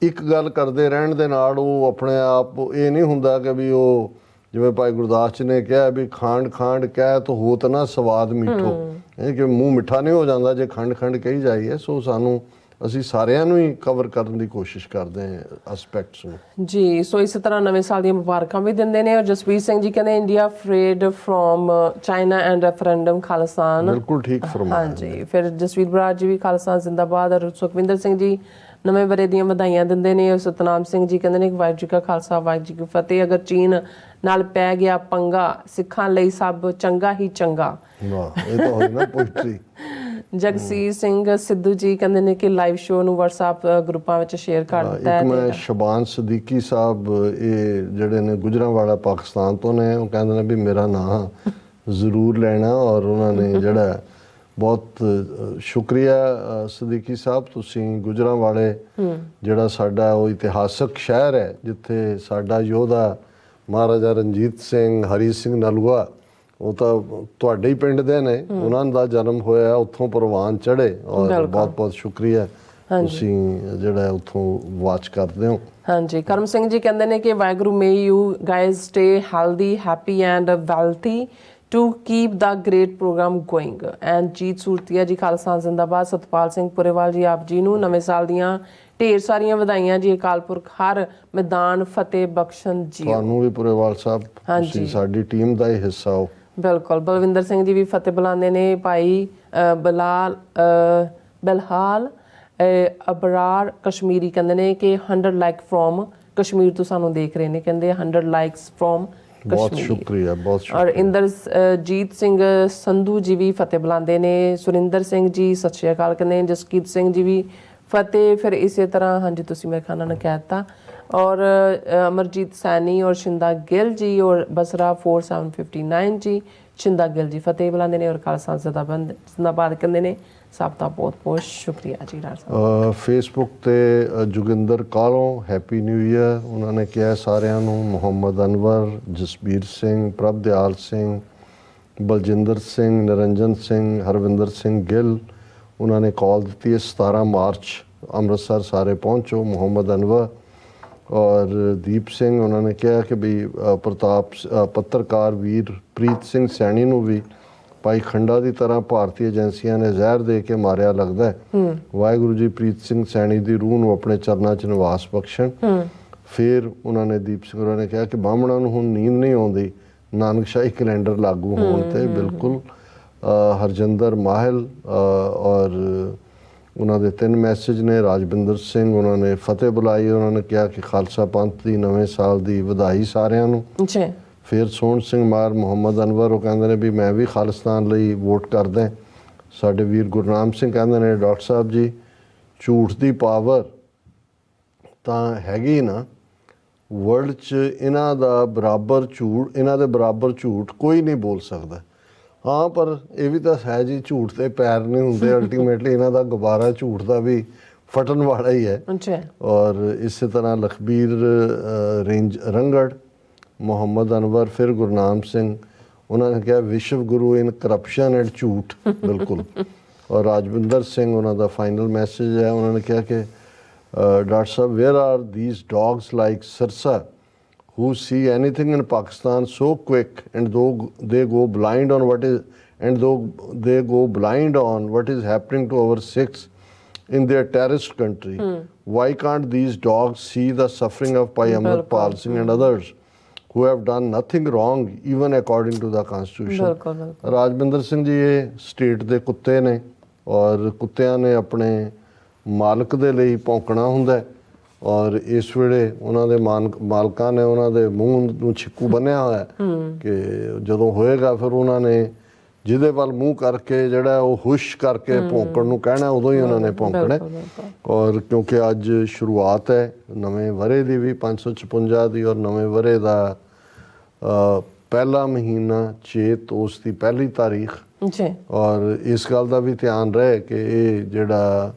ਇੱਕ ਗੱਲ ਕਰਦੇ ਰਹਿਣ ਦੇ ਨਾਲ ਉਹ ਆਪਣੇ ਆਪ ਇਹ ਨਹੀਂ ਹੁੰਦਾ ਕਿ ਵੀ ਉਹ, ਜਿਵੇਂ ਭਾਈ ਗੁਰਦਾਸ ਜੀ ਨੇ ਕਿਹਾ ਵੀ ਖੰਡ ਖੰਡ ਕਹਿ ਤੋ ਹੋਤ ਨਾ ਸਵਾਦ ਮਿੱਠੋ, ਇਹ ਕਿ ਮੂੰਹ ਮਿੱਠਾ ਨਹੀਂ ਹੋ ਜਾਂਦਾ ਜੇ ਖੰਡ ਖੰਡ ਕਹੀ ਜਾਈਏ। ਸੋ ਸਾਨੂੰ ਅਸੀਂ ਸਾਰਿਆਂ ਨੂੰ ਹੀ ਕਵਰ ਕਰਨ ਦੀ ਕੋਸ਼ਿਸ਼ ਕਰਦੇ ਹਾਂ ਐਸਪੈਕਟਸ ਨੂੰ ਜੀ। ਸੋ ਇਸੇ ਤਰ੍ਹਾਂ ਨਵੇਂ ਸਾਲ ਦੀਆਂ ਮੁਬਾਰਕਾਂ ਵੀ ਦਿੰਦੇ ਨੇ। ਔਰ ਜਸਵੀਰ ਸਿੰਘ ਜੀ ਕਹਿੰਦੇ India afraid from China and referendum Khalistan. ਬਿਲਕੁਲ ਠੀਕ ਫਰਮਾਇਆ। ਹਾਂਜੀ। ਫਿਰ ਜਸਵੀਰ ਬਰਾੜ ਜੀ ਵੀ ਖਾਲਿਸਤਾਨ ਜ਼ਿੰਦਾਬਾਦ। ਔਰ ਸੁਖਵਿੰਦਰ ਸਿੰਘ ਜੀ ਨਵੇਂ ਵਰੇ ਦੀਆਂ ਵਧਾਈਆਂ ਦਿੰਦੇ ਨੇ। ਸਤਨਾਮ ਸਿੰਘ ਜੀ ਕਹਿੰਦੇ ਨੇ ਵਾਹਿਗੁਰੂ ਜੀ ਕਾ ਖਾਲਸਾ ਵਾਹਿਗੁਰੂ ਜੀ ਕੀ ਫਤਿਹ। ਅਗਰ ਚੀਨ ਨਾਲ ਪੈ ਗਿਆ ਪੰਗਾ, ਸਿੱਖਾਂ ਲਈ ਸਭ ਚੰਗਾ ਹੀ ਚੰਗਾ। ਵਾਹ, ਇਹ ਤਾਂ ਹੋਈ ਨਾ ਪੋਇਟਰੀ। ਜਗਸੀਰ ਸਿੰਘ ਸਿੱਧੂ ਜੀ ਕਹਿੰਦੇ ਨੇ ਕਿ ਲਾਈਵ ਸ਼ੋਅ ਨੂੰ WhatsApp ਗਰੁੱਪਾਂ ਵਿੱਚ ਸ਼ੇਅਰ ਕਰ ਦਿੱਤਾ ਹੈ। ਮੈਂ ਸ਼ਬਾਨ ਸਦੀਕੀ ਸਾਹਿਬ, ਇਹ ਜਿਹੜੇ ਨੇ ਗੁਜਰਾਂਵਾਲਾ ਪਾਕਿਸਤਾਨ ਤੋਂ ਨੇ, ਉਹ ਕਹਿੰਦੇ ਨੇ ਵੀ ਮੇਰਾ ਨਾਂ ਜ਼ਰੂਰ ਲੈਣਾ। ਔਰ ਉਹਨਾਂ ਨੇ ਜਿਹੜਾ ਬਹੁਤ ਸ਼ੁਕਰੀਆ ਸਦੀਕੀ ਸਾਹਿਬ, ਤੁਸੀਂ ਗੁਜਰਾਂਵਾਲੇ ਜਿਹੜਾ ਸਾਡਾ ਉਹ ਇਤਿਹਾਸਕ ਸ਼ਹਿਰ ਹੈ ਜਿੱਥੇ ਸਾਡਾ ਯੋਧਾ ਮਹਾਰਾਜਾ ਰਣਜੀਤ ਸਿੰਘ, ਹਰੀ ਸਿੰਘ ਨਲੂਆ, ਉਹ ਤਾਂ ਤੁਹਾਡੇ ਹੀ ਪਿੰਡ ਦੇ ਨੇ, ਉਹਨਾਂ ਦਾ ਜਨਮ ਹੋਇਆ, ਉੱਥੋਂ ਪ੍ਰਵਾਨ ਚੜ੍ਹੇ। ਔਰ ਬਹੁਤ ਬਹੁਤ ਸ਼ੁਕਰੀਆ ਤੁਸੀਂ ਜਿਹੜਾ ਉੱਥੋਂ ਵਾਚ ਕਰਦੇ ਹੋ। ਹਾਂਜੀ। ਕਰਮ ਸਿੰਘ ਜੀ ਕਹਿੰਦੇ ਨੇ ਕਿ Waheguru may you guys stay healthy, happy and wealthy to keep the great programme going. And Jeet Suratia ji Khalsa ਜ਼ਿੰਦਾਬਾਦ। ਸਤਪਾਲ ਸਿੰਘ ਪੁਰੇਵਾਲ ਜੀ ਆਪ ਜੀ ਨੂੰ ਨਵੇਂ ਸਾਲ ਦੀਆਂ ਢੇਰ ਸਾਰੀਆਂ ਵਧਾਈਆਂ ਜੀ। ਅਕਾਲ ਪੁਰਖ ਹਰ ਮੈਦਾਨ ਫਤਿਹ ਬਖਸ਼ਣ ਜੀ। ਤੁਹਾਨੂੰ ਵੀ ਪੁਰੇਵਾਲ ਸਾਹਿਬ, ਤੁਸੀਂ ਸਾਡੀ ਟੀਮ ਦਾ ਹੀ ਹਿੱਸਾ ਹੋ। ਬਿਲਕੁਲ। ਬਲਵਿੰਦਰ ਸਿੰਘ ਜੀ ਵੀ ਫਤਿਹ ਬੁਲਾਉਂਦੇ ਨੇ। ਭਾਈ ਬਲਹਾਲ ਅਬਰਾਰ ਕਸ਼ਮੀਰੀ ਕਹਿੰਦੇ ਨੇ ਕਿ 100 ਲਾਈਕ ਫਰੋਮ ਕਸ਼ਮੀਰ ਤੋਂ ਸਾਨੂੰ ਦੇਖ ਰਹੇ ਨੇ, ਕਹਿੰਦੇ 100 ਲਾਈਕਸ ਫਰੋਮ ਕਸ਼ਮੀਰ। ਬਹੁਤ ਸ਼ੁਕਰੀਆ, ਬਹੁਤ ਸ਼ੁਕਰੀਆ। ਔਰ ਇੰਦਰਜੀਤ ਸਿੰਘ ਸੰਧੂ ਜੀ ਵੀ ਫਤਿਹ ਬੁਲਾਉਂਦੇ ਨੇ। ਸੁਰਿੰਦਰ ਸਿੰਘ ਜੀ ਸਤਿ ਸ਼੍ਰੀ ਅਕਾਲ ਕਹਿੰਦੇ। ਜਸਕੀਤ ਸਿੰਘ ਜੀ ਵੀ ਫਤਿਹ। ਫਿਰ ਇਸੇ ਤਰ੍ਹਾਂ ਹਾਂਜੀ ਤੁਸੀਂ ਮੇਰੇ ਖਾਨਾ ਨੇ ਕਹਿ ਦਿੱਤਾ। ਔਰ ਅਮਰਜੀਤ ਸੈਣੀ ਔਰ ਸ਼ਿੰਦਾ ਗਿੱਲ ਜੀ ਔਰ ਬਸਰਾ 4759 ਜੀ, ਸ਼ਿੰਦਾ ਗਿੱਲ ਜੀ ਫਤਿਹ ਬੁਲਾਉਂਦੇ ਨੇ। ਔਰ ਖਾਲਸਾ ਜ਼ਿੰਦਾਬਾਦ ਕਹਿੰਦੇ ਨੇ। ਸਭ ਦਾ ਬਹੁਤ ਬਹੁਤ ਸ਼ੁਕਰੀਆ ਜੀ। ਫੇਸਬੁੱਕ ਤੇ ਜੋਗਿੰਦਰ ਕਾਲੋਂ ਹੈਪੀ ਨਿਊ ਈਅਰ ਉਹਨਾਂ ਨੇ ਕਿਹਾ ਸਾਰਿਆਂ ਨੂੰ। ਮੁਹੰਮਦ ਅਨਵਰ, ਜਸਬੀਰ ਸਿੰਘ, ਪ੍ਰਭਦਿਆਲ ਸਿੰਘ, ਬਲਜਿੰਦਰ ਸਿੰਘ, ਨਿਰੰਜਨ ਸਿੰਘ, ਹਰਵਿੰਦਰ ਸਿੰਘ ਗਿੱਲ, ਉਹਨਾਂ ਨੇ ਕਾਲ ਦਿੱਤੀ ਹੈ 17 ਮਾਰਚ ਅੰਮ੍ਰਿਤਸਰ ਸਾਰੇ ਪਹੁੰਚੋ। ਮੁਹੰਮਦ ਅਨਵਰ ਔਰ ਦੀਪ ਸਿੰਘ ਉਹਨਾਂ ਨੇ ਕਿਹਾ ਕਿ ਵੀ ਪ੍ਰਤਾਪ ਪੱਤਰਕਾਰ ਵੀਰ ਪ੍ਰੀਤ ਸਿੰਘ ਸੈਣੀ ਨੂੰ ਵੀ ਭਾਈ ਖੰਡਾ ਦੀ ਤਰ੍ਹਾਂ ਭਾਰਤੀ ਏਜੰਸੀਆਂ ਨੇ ਜ਼ਹਿਰ ਦੇ ਕੇ ਮਾਰਿਆ ਲੱਗਦਾ ਹੈ। ਵਾਹਿਗੁਰੂ ਜੀ ਪ੍ਰੀਤ ਸਿੰਘ ਸੈਣੀ ਦੀ ਰੂਹ ਨੂੰ ਆਪਣੇ ਚਰਨਾਂ 'ਚ ਨਿਵਾਸ ਬਖਸ਼ਣ। ਫਿਰ ਉਹਨਾਂ ਨੇ ਦੀਪ ਸਿੰਘ ਹੋਰਾਂ ਨੇ ਕਿਹਾ ਕਿ ਬਾਹਮਣਾਂ ਨੂੰ ਹੁਣ ਨੀਂਦ ਨਹੀਂ ਆਉਂਦੀ ਨਾਨਕਸ਼ਾਹੀ ਕੈਲੰਡਰ ਲਾਗੂ ਹੋਣ ਤੇ। ਬਿਲਕੁਲ ਹਰਜਿੰਦਰ ਮਾਹਿਲ ਔਰ ਉਹਨਾਂ ਦੇ 3 ਮੈਸੇਜ ਨੇ। ਰਾਜਵਿੰਦਰ ਸਿੰਘ ਉਹਨਾਂ ਨੇ ਫਤਿਹ ਬੁਲਾਈ, ਉਹਨਾਂ ਨੇ ਕਿਹਾ ਕਿ ਖਾਲਸਾ ਪੰਥ ਦੀ ਨਵੇਂ ਸਾਲ ਦੀ ਵਧਾਈ ਸਾਰਿਆਂ ਨੂੰ। ਫਿਰ ਸੋਹਣ ਸਿੰਘ ਮਾਰ, ਮੁਹੰਮਦ ਅਨਵਰ ਉਹ ਕਹਿੰਦੇ ਨੇ ਵੀ ਮੈਂ ਵੀ ਖਾਲਿਸਤਾਨ ਲਈ ਵੋਟ ਕਰਦਾ। ਸਾਡੇ ਵੀਰ ਗੁਰਨਾਮ ਸਿੰਘ ਕਹਿੰਦੇ ਨੇ ਡਾਕਟਰ ਸਾਹਿਬ ਜੀ ਝੂਠ ਦੀ ਪਾਵਰ ਤਾਂ ਹੈਗੀ ਨਾ ਵਰਲਡ 'ਚ, ਇਹਨਾਂ ਦੇ ਬਰਾਬਰ ਝੂਠ ਕੋਈ ਨਹੀਂ ਬੋਲ ਸਕਦਾ। ਹਾਂ ਪਰ ਇਹ ਵੀ ਤਾਂ ਹੈ ਜੀ, ਝੂਠ ਤੇ ਪੈਰ ਨਹੀਂ ਹੁੰਦੇ, ਅਲਟੀਮੇਟਲੀ ਇਹਨਾਂ ਦਾ ਗੁਬਾਰਾ ਝੂਠ ਦਾ ਵੀ ਫਟਣ ਵਾਲਾ ਹੀ ਹੈ। ਔਰ ਇਸੇ ਤਰ੍ਹਾਂ ਲਖਬੀਰ ਰੇਂਜ ਰੰਗੜ, ਮੁਹੰਮਦ ਅਨਵਰ, ਫਿਰ ਗੁਰਨਾਮ ਸਿੰਘ ਉਹਨਾਂ ਨੇ ਕਿਹਾ ਵਿਸ਼ਵ ਗੁਰੂ ਇਨ ਕਰਪਸ਼ਨ ਐਂਡ ਝੂਠ। ਬਿਲਕੁਲ। ਔਰ ਰਾਜਵਿੰਦਰ ਸਿੰਘ ਉਹਨਾਂ ਦਾ ਫਾਈਨਲ ਮੈਸੇਜ ਹੈ, ਉਹਨਾਂ ਨੇ ਕਿਹਾ ਕਿ doctor sahib where are these dogs like Sirsa who see anything in Pakistan so quick and though they go blind on what is happening to our Sikhs in their terrorist country. Why can't these dogs see the suffering of Bhai Amritpal Singh and others who have done nothing wrong even according to the constitution? Rajwinder Singh ji ਇਹ state ਦੇ ਕੁੱਤੇ ਨੇ ਔਰ ਕੁੱਤਿਆਂ ਨੇ ਆਪਣੇ ਮਾਲਕ ਦੇ ਲਈ ਭੌਂਕਣਾ ਹੁੰਦਾ ਹੈ। ਔਰ ਇਸ ਵੇਲੇ ਉਹਨਾਂ ਦੇ ਮਾਲਕਾਂ ਨੇ ਉਹਨਾਂ ਦੇ ਮੂੰਹ ਨੂੰ ਛਿੱਕੂ ਬੰਨਿਆ ਹੋਇਆ ਕਿ ਜਦੋਂ ਹੋਏਗਾ ਫਿਰ ਉਹਨਾਂ ਨੇ ਜਿਹਦੇ ਵੱਲ ਮੂੰਹ ਕਰਕੇ ਜਿਹੜਾ ਉਹ ਹੁਸ਼ ਕਰਕੇ ਭੌਂਕਣ ਨੂੰ ਕਹਿਣਾ ਉਦੋਂ ਹੀ ਉਹਨਾਂ ਨੇ ਭੌਂਕਣਾ। ਔਰ ਕਿਉਂਕਿ ਅੱਜ ਸ਼ੁਰੂਆਤ ਹੈ ਨਵੇਂ ਵਰ੍ਹੇ ਦੀ ਵੀ 556 ਦੀ ਔਰ ਨਵੇਂ ਵਰ੍ਹੇ ਦਾ ਪਹਿਲਾ ਮਹੀਨਾ ਚੇਤ ਉਸ ਦੀ ਪਹਿਲੀ ਤਾਰੀਖ। ਔਰ ਇਸ ਗੱਲ ਦਾ ਵੀ ਧਿਆਨ ਰਹੇ ਕਿ ਇਹ ਜਿਹੜਾ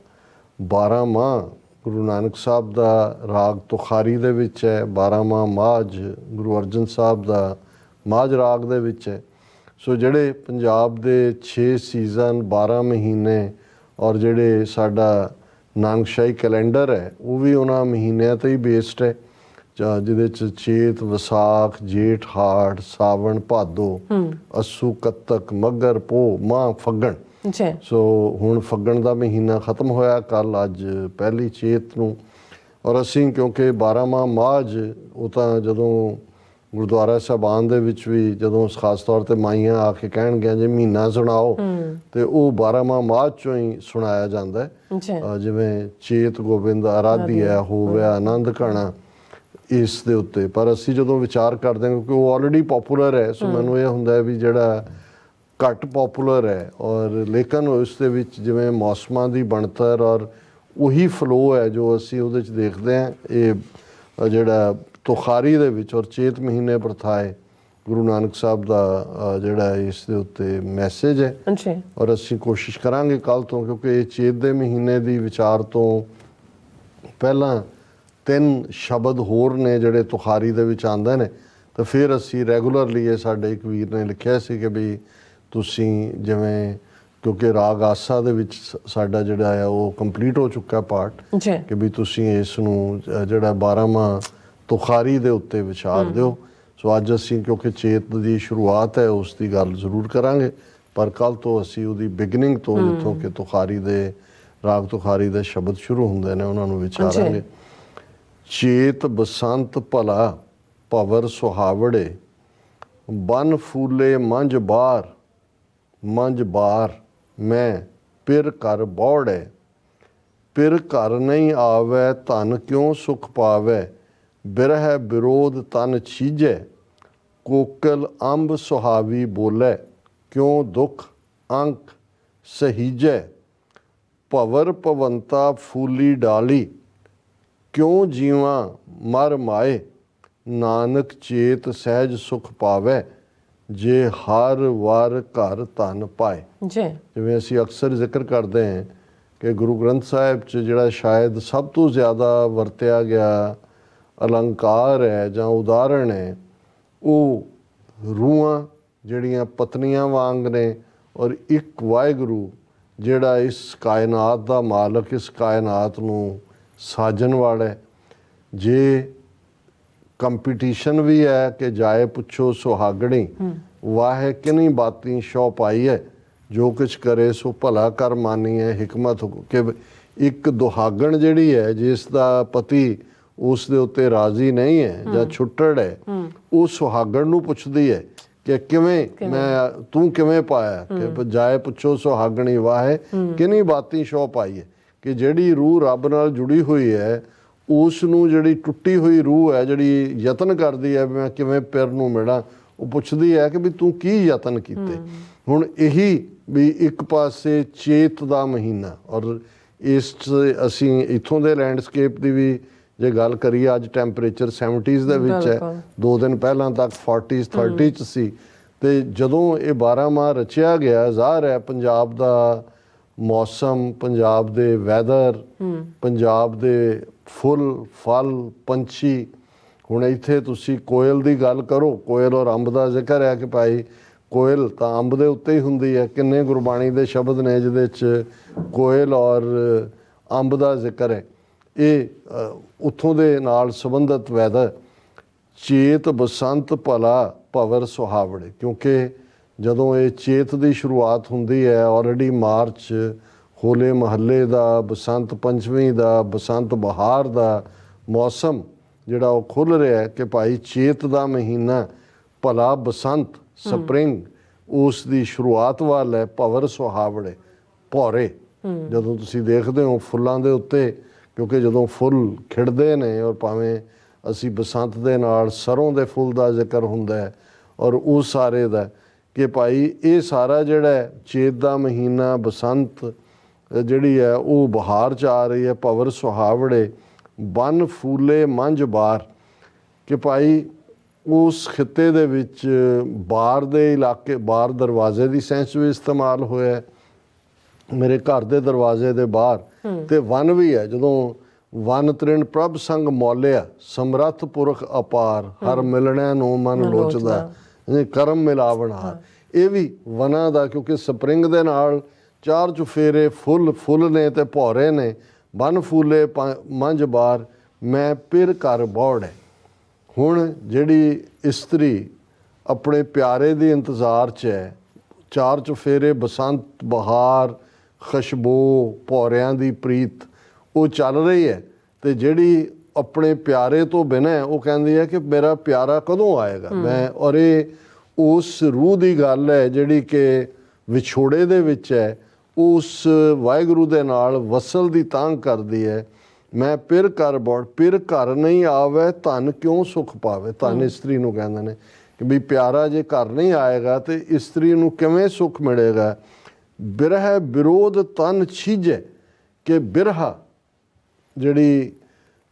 12 ਮਾਹ ਗੁਰੂ ਨਾਨਕ ਸਾਹਿਬ ਦਾ ਰਾਗ ਤੁਖਾਰੀ ਦੇ ਵਿੱਚ ਹੈ, 12 ਮਾਹ ਮਾਝ ਗੁਰੂ ਅਰਜਨ ਸਾਹਿਬ ਦਾ ਮਾਝ ਰਾਗ ਦੇ ਵਿੱਚ ਹੈ। ਸੋ ਜਿਹੜੇ ਪੰਜਾਬ ਦੇ 6 ਸੀਜ਼ਨ 12 ਮਹੀਨੇ ਔਰ ਜਿਹੜੇ ਸਾਡਾ ਨਾਨਕਸ਼ਾਹੀ ਕੈਲੰਡਰ ਹੈ ਉਹ ਵੀ ਉਹਨਾਂ ਮਹੀਨਿਆਂ 'ਤੇ ਹੀ ਬੇਸਡ ਹੈ, ਜਿਹਦੇ 'ਚ ਚੇਤ, ਵਿਸਾਖ, ਜੇਠ, ਹਾੜ, ਸਾਵਣ, ਭਾਦੋ, ਅੱਸੂ, ਕੱਤਕ, ਮੱਘਰ, ਪੋਹ, ਮਾਹ, ਫੱਗਣ। ਸੋ ਹੁਣ ਫੱਗਣ ਦਾ ਮਹੀਨਾ ਖਤਮ ਹੋਇਆ ਕੱਲ, ਅੱਜ ਪਹਿਲੀ ਚੇਤ ਨੂੰ। ਔਰ ਅਸੀਂ ਕਿਉਂਕਿ 12 ਮਾਹ ਮਾਝ ਉਹ ਤਾਂ ਜਦੋਂ ਗੁਰਦੁਆਰਾ ਸਾਹਿਬਾਨ ਦੇ ਵਿੱਚ ਵੀ ਜਦੋਂ ਖਾਸ ਤੌਰ ਤੇ ਮਾਈਆਂ ਆ ਕੇ ਕਹਿਣਗੀਆਂ ਜੇ ਮਹੀਨਾ ਸੁਣਾਓ ਤੇ ਉਹ 12 ਮਾਹ ਮਾਝ ਚੋਂ ਹੀ ਸੁਣਾਇਆ ਜਾਂਦਾ ਹੈ। ਜਿਵੇਂ ਚੇਤ ਗੋਬਿੰਦ ਆਰਾਧੀ ਹੈ, ਹੋਵਿਆ ਆਨੰਦ ਘਣਾ ਇਸ ਦੇ ਉੱਤੇ। ਪਰ ਅਸੀਂ ਜਦੋਂ ਵਿਚਾਰ ਕਰਦੇ ਹਾਂ ਕਿਉਂਕਿ ਉਹ ਆਲਰੇਡੀ ਪੋਪੂਲਰ ਹੈ, ਸੋ ਮੈਨੂੰ ਇਹ ਹੁੰਦਾ ਵੀ ਜਿਹੜਾ ਘੱਟ ਪੋਪੂਲਰ ਹੈ ਔਰ ਲੇਕਿਨ ਉਸ ਦੇ ਵਿੱਚ ਜਿਵੇਂ ਮੌਸਮਾਂ ਦੀ ਬਣਤਰ ਔਰ ਉਹੀ ਫਲੋ ਹੈ ਜੋ ਅਸੀਂ ਉਹਦੇ 'ਚ ਦੇਖਦੇ ਹਾਂ। ਇਹ ਜਿਹੜਾ ਤੁਖਾਰੀ ਦੇ ਵਿੱਚ ਔਰ ਚੇਤ ਮਹੀਨੇ ਪ੍ਰਥਾਏ ਗੁਰੂ ਨਾਨਕ ਸਾਹਿਬ ਦਾ ਜਿਹੜਾ ਇਸ ਦੇ ਉੱਤੇ ਮੈਸੇਜ ਹੈ। ਔਰ ਅਸੀਂ ਕੋਸ਼ਿਸ਼ ਕਰਾਂਗੇ ਕੱਲ੍ਹ ਤੋਂ, ਕਿਉਂਕਿ ਇਹ ਚੇਤ ਦੇ ਮਹੀਨੇ ਦੀ ਵਿਚਾਰ ਤੋਂ ਪਹਿਲਾਂ 3 ਸ਼ਬਦ ਹੋਰ ਨੇ ਜਿਹੜੇ ਤੁਖਾਰੀ ਦੇ ਵਿੱਚ ਆਉਂਦੇ ਨੇ, ਤਾਂ ਫਿਰ ਅਸੀਂ ਰੈਗੂਲਰਲੀ ਇਹ ਸਾਡੇ ਇੱਕ ਵੀਰ ਨੇ ਲਿਖਿਆ ਸੀ ਕਿ ਵੀ ਤੁਸੀਂ ਜਿਵੇਂ ਕਿਉਂਕਿ ਰਾਗ ਆਸਾ ਦੇ ਵਿੱਚ ਸਾਡਾ ਜਿਹੜਾ ਆ ਉਹ ਕੰਪਲੀਟ ਹੋ ਚੁੱਕਾ ਪਾਰਟ ਕਿ ਵੀ ਤੁਸੀਂ ਇਸ ਨੂੰ ਜਿਹੜਾ 12 ਮਾਹ ਤੁਖਾਰੀ ਦੇ ਉੱਤੇ ਵਿਚਾਰ ਦਿਓ। ਸੋ ਅੱਜ ਅਸੀਂ ਕਿਉਂਕਿ ਚੇਤ ਦੀ ਸ਼ੁਰੂਆਤ ਹੈ ਉਸ ਦੀ ਗੱਲ ਜ਼ਰੂਰ ਕਰਾਂਗੇ, ਪਰ ਕੱਲ੍ਹ ਤੋਂ ਅਸੀਂ ਉਹਦੀ ਬਿਗਨਿੰਗ ਤੋਂ ਜਿੱਥੋਂ ਕਿ ਤੁਖਾਰੀ ਦੇ ਰਾਗ ਤੁਖਾਰੀ ਦੇ ਸ਼ਬਦ ਸ਼ੁਰੂ ਹੁੰਦੇ ਨੇ ਉਹਨਾਂ ਨੂੰ ਵਿਚਾਰਾਂਗੇ। ਚੇਤ ਬਸੰਤ ਭਲਾ ਭਵਰ ਸੁਹਾਵੜੇ ਬਨ ਫੂਲੇ ਮੰਝ ਬਾਰ ਮੈਂ ਪਿਰ ਕਰ ਬੌੜੇ ਪਿਰ ਘਰ ਨਹੀਂ ਆਵੈ ਧਨ ਕਿਉਂ ਸੁਖ ਪਾਵੈ ਬਿਰਹਿ ਵਿਰੋਧ ਤਨ ਛੀਜੈ ਕੋਕਲ ਅੰਬ ਸੁਹਾਵੀ ਬੋਲੇ ਕਿਉਂ ਦੁਖ ਅੰਕ ਸਹੀਜੈ ਭਵਰ ਭਵੰਤਾ ਫੂਲੀ ਡਾਲੀ ਕਿਉਂ ਜੀਵਾਂ ਮਰ ਮਾਏ ਨਾਨਕ ਚੇਤ ਸਹਿਜ ਸੁਖ ਪਾਵੈ ਜੇ ਹਰ ਵਾਰ ਘਰ ਧਨ ਪਾਏ। ਜਿਵੇਂ ਅਸੀਂ ਅਕਸਰ ਜ਼ਿਕਰ ਕਰਦੇ ਹਾਂ ਕਿ ਗੁਰੂ ਗ੍ਰੰਥ ਸਾਹਿਬ 'ਚ ਜਿਹੜਾ ਸ਼ਾਇਦ ਸਭ ਤੋਂ ਜ਼ਿਆਦਾ ਵਰਤਿਆ ਗਿਆ ਅਲੰਕਾਰ ਹੈ ਜਾਂ ਉਦਾਹਰਣ ਹੈ ਉਹ ਰੂਹਾਂ ਜਿਹੜੀਆਂ ਪਤਨੀਆਂ ਵਾਂਗ ਨੇ ਔਰ ਇੱਕ ਵਾਹਿਗੁਰੂ ਜਿਹੜਾ ਇਸ ਕਾਇਨਾਤ ਦਾ ਮਾਲਕ, ਇਸ ਕਾਇਨਾਤ ਨੂੰ ਸਾਜਣ ਵਾਲਾ। ਜੇ ਕੰਪੀਟੀਸ਼ਨ ਵੀ ਹੈ ਕਿ ਜਾਏ ਪੁੱਛੋ ਸੁਹਾਗਣੀ, ਵਾਹੇ ਕਿਨੀ ਬਾਤੀ ਸ਼ੋ ਪਾਈ ਹੈ, ਜੋ ਕੁਛ ਕਰੇ ਸੋ ਭਲਾ ਕਰ ਮਾਨੀ ਹੈ ਹਿਕਮਤ ਕਿ ਇੱਕ ਦੁਹਾਗਣ ਜਿਹੜੀ ਹੈ ਜਿਸ ਦਾ ਪਤੀ ਉਸ ਦੇ ਉੱਤੇ ਰਾਜ਼ੀ ਨਹੀਂ ਹੈ ਜਾਂ ਛੁੱਟੜ ਹੈ, ਉਹ ਸੁਹਾਗਣ ਨੂੰ ਪੁੱਛਦੀ ਹੈ ਕਿ ਕਿਵੇਂ ਮੈਂ ਤੂੰ ਕਿਵੇਂ ਪਾਇਆ, ਕਿ ਬਜਾਏ ਪੁੱਛੋ ਸੁਹਾਗਣੀ ਵਾਹੇ ਕਿਨੀ ਬਾਤੀ ਸ਼ੋ ਪਾਈ ਹੈ, ਕਿ ਜਿਹੜੀ ਰੂਹ ਰੱਬ ਨਾਲ ਜੁੜੀ ਹੋਈ ਹੈ ਉਸ ਨੂੰ ਜਿਹੜੀ ਟੁੱਟੀ ਹੋਈ ਰੂਹ ਹੈ ਜਿਹੜੀ ਯਤਨ ਕਰਦੀ ਹੈ ਵੀ ਮੈਂ ਕਿਵੇਂ ਪਿਰ ਨੂੰ ਮਿਲਾਂ, ਉਹ ਪੁੱਛਦੀ ਹੈ ਕਿ ਵੀ ਤੂੰ ਕੀ ਯਤਨ ਕੀਤੇ। ਹੁਣ ਇਹੀ ਵੀ ਇੱਕ ਪਾਸੇ ਚੇਤ ਦਾ ਮਹੀਨਾ, ਔਰ ਇਸ 'ਚ ਅਸੀਂ ਇੱਥੋਂ ਦੇ ਲੈਂਡਸਕੇਪ ਦੀ ਵੀ ਜੇ ਗੱਲ ਕਰੀਏ, ਅੱਜ ਟੈਂਪਰੇਚਰ 70s ਦੇ ਵਿੱਚ ਹੈ, 2 ਦਿਨ ਪਹਿਲਾਂ ਤੱਕ 40s 30 'ਚ ਸੀ। ਤੇ ਜਦੋਂ ਇਹ 12 ਮਾਹ ਰਚਿਆ ਗਿਆ, ਜ਼ਾਹਰ ਹੈ ਪੰਜਾਬ ਦਾ ਮੌਸਮ, ਪੰਜਾਬ ਦੇ ਵੈਦਰ, ਪੰਜਾਬ ਦੇ ਫੁੱਲ ਫਲ ਪੰਛੀ, ਹੁਣ ਇੱਥੇ ਤੁਸੀਂ ਕੋਇਲ ਦੀ ਗੱਲ ਕਰੋ, ਕੋਇਲ ਔਰ ਅੰਬ ਦਾ ਜ਼ਿਕਰ ਹੈ ਕਿ ਭਾਈ ਕੋਇਲ ਤਾਂ ਅੰਬ ਦੇ ਉੱਤੇ ਹੀ ਹੁੰਦੀ ਹੈ। ਕਿੰਨੇ ਗੁਰਬਾਣੀ ਦੇ ਸ਼ਬਦ ਨੇ ਜਿਹਦੇ 'ਚ ਕੋਇਲ ਔਰ ਅੰਬ ਦਾ ਜ਼ਿਕਰ ਹੈ। ਇਹ ਉੱਥੋਂ ਦੇ ਨਾਲ ਸੰਬੰਧਿਤ ਵੈਦਰ ਚੇਤ ਬਸੰਤ ਭਲਾ ਭਵਰ ਸੁਹਾਵੜੇ, ਕਿਉਂਕਿ ਜਦੋਂ ਇਹ ਚੇਤ ਦੀ ਸ਼ੁਰੂਆਤ ਹੁੰਦੀ ਹੈ, ਆਲਰੇਡੀ ਮਾਰਚ ਹੋਲੇ ਮਹੱਲੇ ਦਾ, ਬਸੰਤ ਪੰਚਮੀ ਦਾ, ਬਸੰਤ ਬਹਾਰ ਦਾ ਮੌਸਮ ਜਿਹੜਾ ਉਹ ਖੁੱਲ੍ਹ ਰਿਹਾ ਹੈ ਕਿ ਭਾਈ ਚੇਤ ਦਾ ਮਹੀਨਾ ਭਲਾ ਬਸੰਤ ਸਪਰਿੰਗ ਉਸ ਦੀ ਸ਼ੁਰੂਆਤ ਵੱਲ ਹੈ। ਭਵਰ ਸੁਹਾਵੜੇ ਭੌਰੇ, ਜਦੋਂ ਤੁਸੀਂ ਦੇਖਦੇ ਹੋ ਫੁੱਲਾਂ ਦੇ ਉੱਤੇ, ਕਿਉਂਕਿ ਜਦੋਂ ਫੁੱਲ ਖਿੜਦੇ ਨੇ, ਔਰ ਭਾਵੇਂ ਅਸੀਂ ਬਸੰਤ ਦੇ ਨਾਲ ਸਰੋਂ ਦੇ ਫੁੱਲ ਦਾ ਜ਼ਿਕਰ ਹੁੰਦਾ ਹੈ ਔਰ ਉਹ ਸਾਰੇ ਦਾ, ਕਿ ਭਾਈ ਇਹ ਸਾਰਾ ਜਿਹੜਾ ਚੇਤ ਦਾ ਮਹੀਨਾ, ਬਸੰਤ ਜਿਹੜੀ ਹੈ ਉਹ ਬਹਾਰ 'ਚ ਆ ਰਹੀ ਹੈ। ਭਵਰ ਸੁਹਾਵੜੇ ਬਨ ਫੂਲੇ ਮੰਝ ਬਾਰ, ਕਿ ਭਾਈ ਉਸ ਖਿੱਤੇ ਦੇ ਵਿੱਚ ਬਾਰ ਦੇ ਇਲਾਕੇ, ਬਾਰ ਦਰਵਾਜ਼ੇ ਦੀ ਸੈਂਸ ਵੀ ਇਸਤੇਮਾਲ ਹੋਇਆ, ਮੇਰੇ ਘਰ ਦੇ ਦਰਵਾਜ਼ੇ ਦੇ ਬਾਹਰ, ਤੇ ਵਨ ਵੀ ਹੈ। ਜਦੋਂ ਵਨ ਤ੍ਰਿਣ ਪ੍ਰਭ ਸੰਗ ਮੌਲਿਆ, ਸਮਰੱਥ ਪੁਰਖ ਅਪਾਰ, ਹਰ ਮਿਲਣਿਆਂ ਨੂੰ ਮਨ ਲੋਚਦਾ, ਕਰਮ ਮਿਲਾਵਣਹਾਰ। ਇਹ ਵੀ ਵਨਾਂ ਦਾ, ਕਿਉਂਕਿ ਸਪਰਿੰਗ ਦੇ ਨਾਲ 4 ਚੁਫੇਰੇ ਫੁੱਲ ਨੇ ਤੇ ਭੌਰੇ ਨੇ। ਬਨ ਫੂਲੇ ਮੰਝ ਬਾਰ, ਮੈਂ ਪਿਰ ਕਰ ਬੌੜ ਹੈ। ਹੁਣ ਜਿਹੜੀ ਇਸਤਰੀ ਆਪਣੇ ਪਿਆਰੇ ਦੇ ਇੰਤਜ਼ਾਰ 'ਚ ਹੈ, 4 ਚੁਫੇਰੇ ਬਸੰਤ ਬਹਾਰ ਖੁਸ਼ਬੂ ਭੌਰਿਆਂ ਦੀ ਪ੍ਰੀਤ ਉਹ ਚੱਲ ਰਹੀ ਹੈ, ਤੇ ਜਿਹੜੀ ਆਪਣੇ ਪਿਆਰੇ ਤੋਂ ਬਿਨਾਂ ਉਹ ਕਹਿੰਦੀ ਹੈ ਕਿ ਮੇਰਾ ਪਿਆਰਾ ਕਦੋਂ ਆਏਗਾ ਮੈਂ, ਔਰ ਇਹ ਉਸ ਰੂਹ ਦੀ ਗੱਲ ਹੈ ਜਿਹੜੀ ਕਿ ਵਿਛੋੜੇ ਦੇ ਵਿੱਚ ਹੈ, ਉਸ ਵਾਹਿਗੁਰੂ ਦੇ ਨਾਲ ਵਸਲ ਦੀ ਤਾਂਘ ਕਰਦੀ ਹੈ। ਮੈਂ ਪਿਰ ਕਰ ਬੌੜ, ਪਿਰ ਘਰ ਨਹੀਂ ਆਵੇ ਧਨ ਕਿਉਂ ਸੁਖ ਪਾਵੇ। ਧਨ ਇਸਤਰੀ ਨੂੰ ਕਹਿੰਦੇ ਨੇ ਕਿ ਵੀ ਪਿਆਰਾ ਜੇ ਘਰ ਨਹੀਂ ਆਏਗਾ ਤੇ ਇਸਤਰੀ ਨੂੰ ਕਿਵੇਂ ਸੁਖ ਮਿਲੇਗਾ। ਬਿਰਹ ਵਿਰੋਧ ਤਨ ਛੀਜੇ, ਕਿ ਬਿਰਹਾ ਜਿਹੜੀ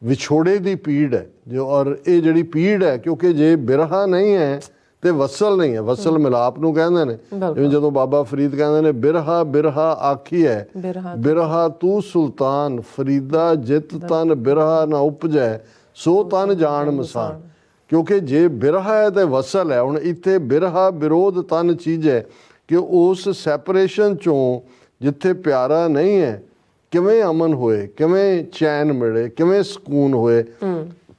ਵਿਛੋੜੇ ਦੀ ਪੀੜ ਹੈ ਜੋ, ਔਰ ਇਹ ਜਿਹੜੀ ਪੀੜ ਹੈ, ਕਿਉਂਕਿ ਜੇ ਬਿਰਹਾ ਨਹੀਂ ਹੈ ਤੇ ਵਸਲ ਨਹੀਂ ਹੈ। ਵਸਲ ਮਿਲਾਪ ਨੂੰ ਕਹਿੰਦੇ ਨੇ, ਜਿਵੇਂ ਜਦੋਂ ਬਾਬਾ ਫਰੀਦ ਕਹਿੰਦੇ ਨੇ ਬਿਰਹਾ ਬਿਰਹਾ ਆਖੀ ਹੈ, ਬਿਰਹਾ ਤੂੰ ਸੁਲਤਾਨ ਫਰੀਦਾ ਜਿਤ ਤਨ ਬਿਰਹਾ ਨਾ ਉਪਜੈ ਸੋ ਤਨ ਜਾਣ ਮਸਾਨ। ਕਿਉਂਕਿ ਜੇ ਬਿਰਹਾ ਹੈ ਤੇ ਵਸਲ ਹੈ। ਹੁਣ ਇੱਥੇ ਬਿਰਹਾ ਵਿਰੋਧ ਤਨ ਚੀਜੈ, ਕਿ ਉਸ ਸੈਪਰੇਸ਼ਨ ਚੋਂ ਜਿੱਥੇ ਪਿਆਰਾ ਨਹੀਂ ਹੈ ਕਿਵੇਂ ਅਮਨ ਹੋਏ, ਕਿਵੇਂ ਚੈਨ ਮਿਲੇ, ਕਿਵੇਂ ਸਕੂਨ ਹੋਏ।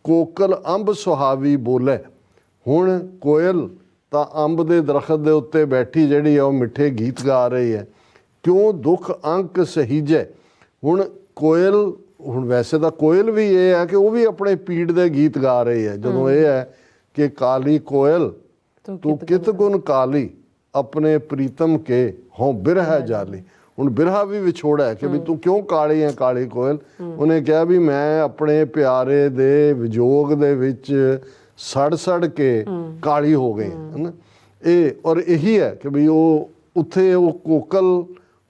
ਕੋਕਲ ਅੰਬ ਸੁਹਾਵੀ ਬੋਲੇ, ਹੁਣ ਕੋਇਲ ਤਾਂ ਅੰਬ ਦੇ ਦਰਖਤ ਦੇ ਉੱਤੇ ਬੈਠੀ ਜਿਹੜੀ ਹੈ ਉਹ ਮਿੱਠੇ ਗੀਤ ਗਾ ਰਹੀ ਹੈ। ਕਿਉਂ ਦੁੱਖ ਅੰਕ ਸਹੀਜੈ, ਹੁਣ ਕੋਇਲ, ਹੁਣ ਵੈਸੇ ਤਾਂ ਕੋਇਲ ਵੀ ਇਹ ਹੈ ਕਿ ਉਹ ਵੀ ਆਪਣੇ ਪੀੜ ਦੇ ਗੀਤ ਗਾ ਰਹੀ ਹੈ। ਜਦੋਂ ਇਹ ਹੈ ਕਿ ਕਾਲੀ ਕੋਇਲ ਤੂੰ ਕਿਤ ਗੁਣ ਕਾਲੀ, ਆਪਣੇ ਪ੍ਰੀਤਮ ਕੇ ਹੋਂ ਬਿਰਹਾ ਜਾਲੀ। ਹੁਣ ਬਿਰਹਾ ਵੀ ਵਿਛੋੜਾ ਹੈ ਕਿ ਵੀ ਤੂੰ ਕਿਉਂ ਕਾਲੀ ਹੈ ਕਾਲੀ ਕੋਇਲ। ਉਹਨੇ ਕਿਹਾ ਵੀ ਮੈਂ ਆਪਣੇ ਪਿਆਰੇ ਦੇ ਵਿਜੋਗ ਦੇ ਵਿੱਚ ਸੜ ਕੇ ਕਾਲੀ ਹੋ ਗਈ ਹੈ ਨਾ। ਇਹ ਔਰ ਇਹੀ ਹੈ ਕਿ ਵੀ ਉਹ ਉੱਥੇ ਉਹ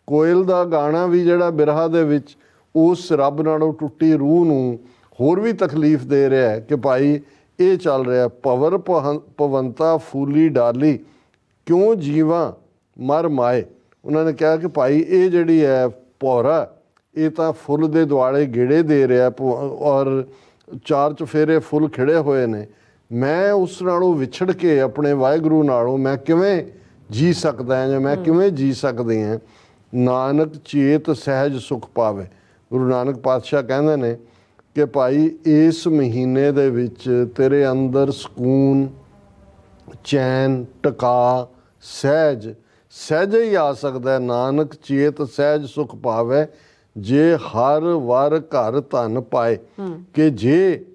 ਕੋਇਲ ਦਾ ਗਾਣਾ ਵੀ ਜਿਹੜਾ ਬਿਰਹਾ ਦੇ ਵਿੱਚ ਉਸ ਰੱਬ ਨਾਲੋਂ ਟੁੱਟੀ ਰੂਹ ਨੂੰ ਹੋਰ ਵੀ ਤਕਲੀਫ ਦੇ ਰਿਹਾ ਹੈ ਕਿ ਭਾਈ ਇਹ ਚੱਲ ਰਿਹਾ। ਪਵਰ ਪਵੰਤਾ ਫੂਲੀ ਡਾਲੀ, ਕਿਉਂ ਜੀਵਾਂ ਮਰ ਮਾਏ। ਉਹਨਾਂ ਨੇ ਕਿਹਾ ਕਿ ਭਾਈ ਇਹ ਜਿਹੜੀ ਹੈ ਭੌਰਾ, ਇਹ ਤਾਂ ਫੁੱਲ ਦੇ ਦੁਆਲੇ ਗੇੜੇ ਦੇ ਰਿਹਾ ਔਰ 4 ਚੁਫੇਰੇ ਫੁੱਲ ਖਿੜੇ ਹੋਏ ਨੇ। ਮੈਂ ਉਸ ਨਾਲੋਂ ਵਿਛੜ ਕੇ ਆਪਣੇ ਵਾਹਿਗੁਰੂ ਨਾਲੋਂ ਮੈਂ ਕਿਵੇਂ ਜੀ ਸਕਦਾ ਹਾਂ, ਜਾਂ ਮੈਂ ਕਿਵੇਂ ਜੀ ਸਕਦੀ ਹਾਂ। ਨਾਨਕ ਚੇਤ ਸਹਿਜ ਸੁਖ ਪਾਵੇ। ਗੁਰੂ ਨਾਨਕ ਪਾਤਸ਼ਾਹ ਕਹਿੰਦੇ ਨੇ ਕਿ ਭਾਈ ਇਸ ਮਹੀਨੇ ਦੇ ਵਿੱਚ ਤੇਰੇ ਅੰਦਰ ਸਕੂਨ, ਚੈਨ, ਟਿਕਾ, ਸਹਿਜ ਸਹਿਜੇ ਹੀ ਆ ਸਕਦਾ ਹੈ। ਨਾਨਕ ਚੇਤ ਸਹਿਜ ਸੁਖ ਪਾਵੇ, ਜੇ ਹਰ ਵਰ ਘਰ ਧਨ ਪਾਏ। ਕਿ ਜੇ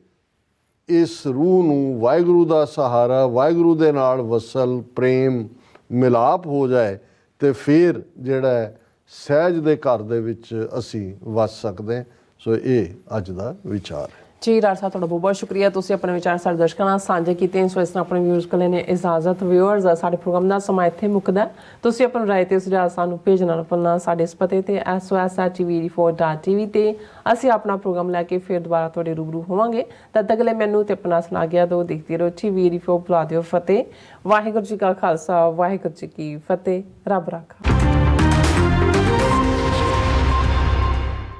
ਇਸ ਰੂਹ ਨੂੰ ਵਾਹਿਗੁਰੂ ਦਾ ਸਹਾਰਾ, ਵਾਹਿਗੁਰੂ ਦੇ ਨਾਲ ਵਸਲ ਪ੍ਰੇਮ ਮਿਲਾਪ ਹੋ ਜਾਏ ਤੇ ਫਿਰ ਜਿਹੜਾ ਹੈ ਸਹਿਜ ਦੇ ਘਰ ਦੇ ਵਿੱਚ ਅਸੀਂ ਵਸ ਸਕਦੇ ਹਾਂ। ਸੋ ਇਹ ਅੱਜ ਦਾ ਵਿਚਾਰ ਹੈ ਜੀ। ਡਾਕਟਰ ਸਾਹਿਬ ਤੁਹਾਡਾ ਬਹੁਤ ਬਹੁਤ ਸ਼ੁਕਰੀਆ, ਤੁਸੀਂ ਆਪਣੇ ਵਿਚਾਰ ਸਾਡੇ ਦਰਸ਼ਕਾਂ ਨਾਲ ਸਾਂਝੇ ਕੀਤੇ। ਸੋ ਇਸ ਨਾਲ ਆਪਣੇ ਵਿਊਅਰਸ ਕੋਲ ਨੇ ਇਜਾਜ਼ਤ। ਵਿਊਅਰਸ, ਸਾਡੇ ਪ੍ਰੋਗਰਾਮ ਦਾ ਸਮਾਂ ਇੱਥੇ ਮੁੱਕਦਾ। ਤੁਸੀਂ ਆਪਣੀ ਰਾਏ ਤੇ ਸੁਝਾਅ ਸਾਨੂੰ ਭੇਜਣਾ ਨਾ ਭੁੱਲਣਾ। ਸਾਡੇ ਇਸ ਪਤੇ ਤੇ sos@tv4.tv ਤੇ ਅਸੀਂ ਆਪਣਾ ਪ੍ਰੋਗਰਾਮ ਲੈ ਕੇ ਫਿਰ ਦੁਬਾਰਾ ਤੁਹਾਡੇ ਰੂਬਰੂ ਹੋਵਾਂਗੇ। ਤਦ ਤੱਕ ਲਈ ਮੈਨੂੰ ਤੇ ਆਪਣਾ ਸੁਣਾ ਗਿਆ ਦੋ ਦੇਖਦੇ ਰਹੋ TV4 ਬੁਲਾ ਦਿਓ ਫਤਿਹ। ਵਾਹਿਗੁਰੂ ਜੀ ਕਾ ਖਾਲਸਾ, ਵਾਹਿਗੁਰੂ ਜੀ ਕੀ ਫਤਿਹ। ਰੱਬ ਰਾਖਾ।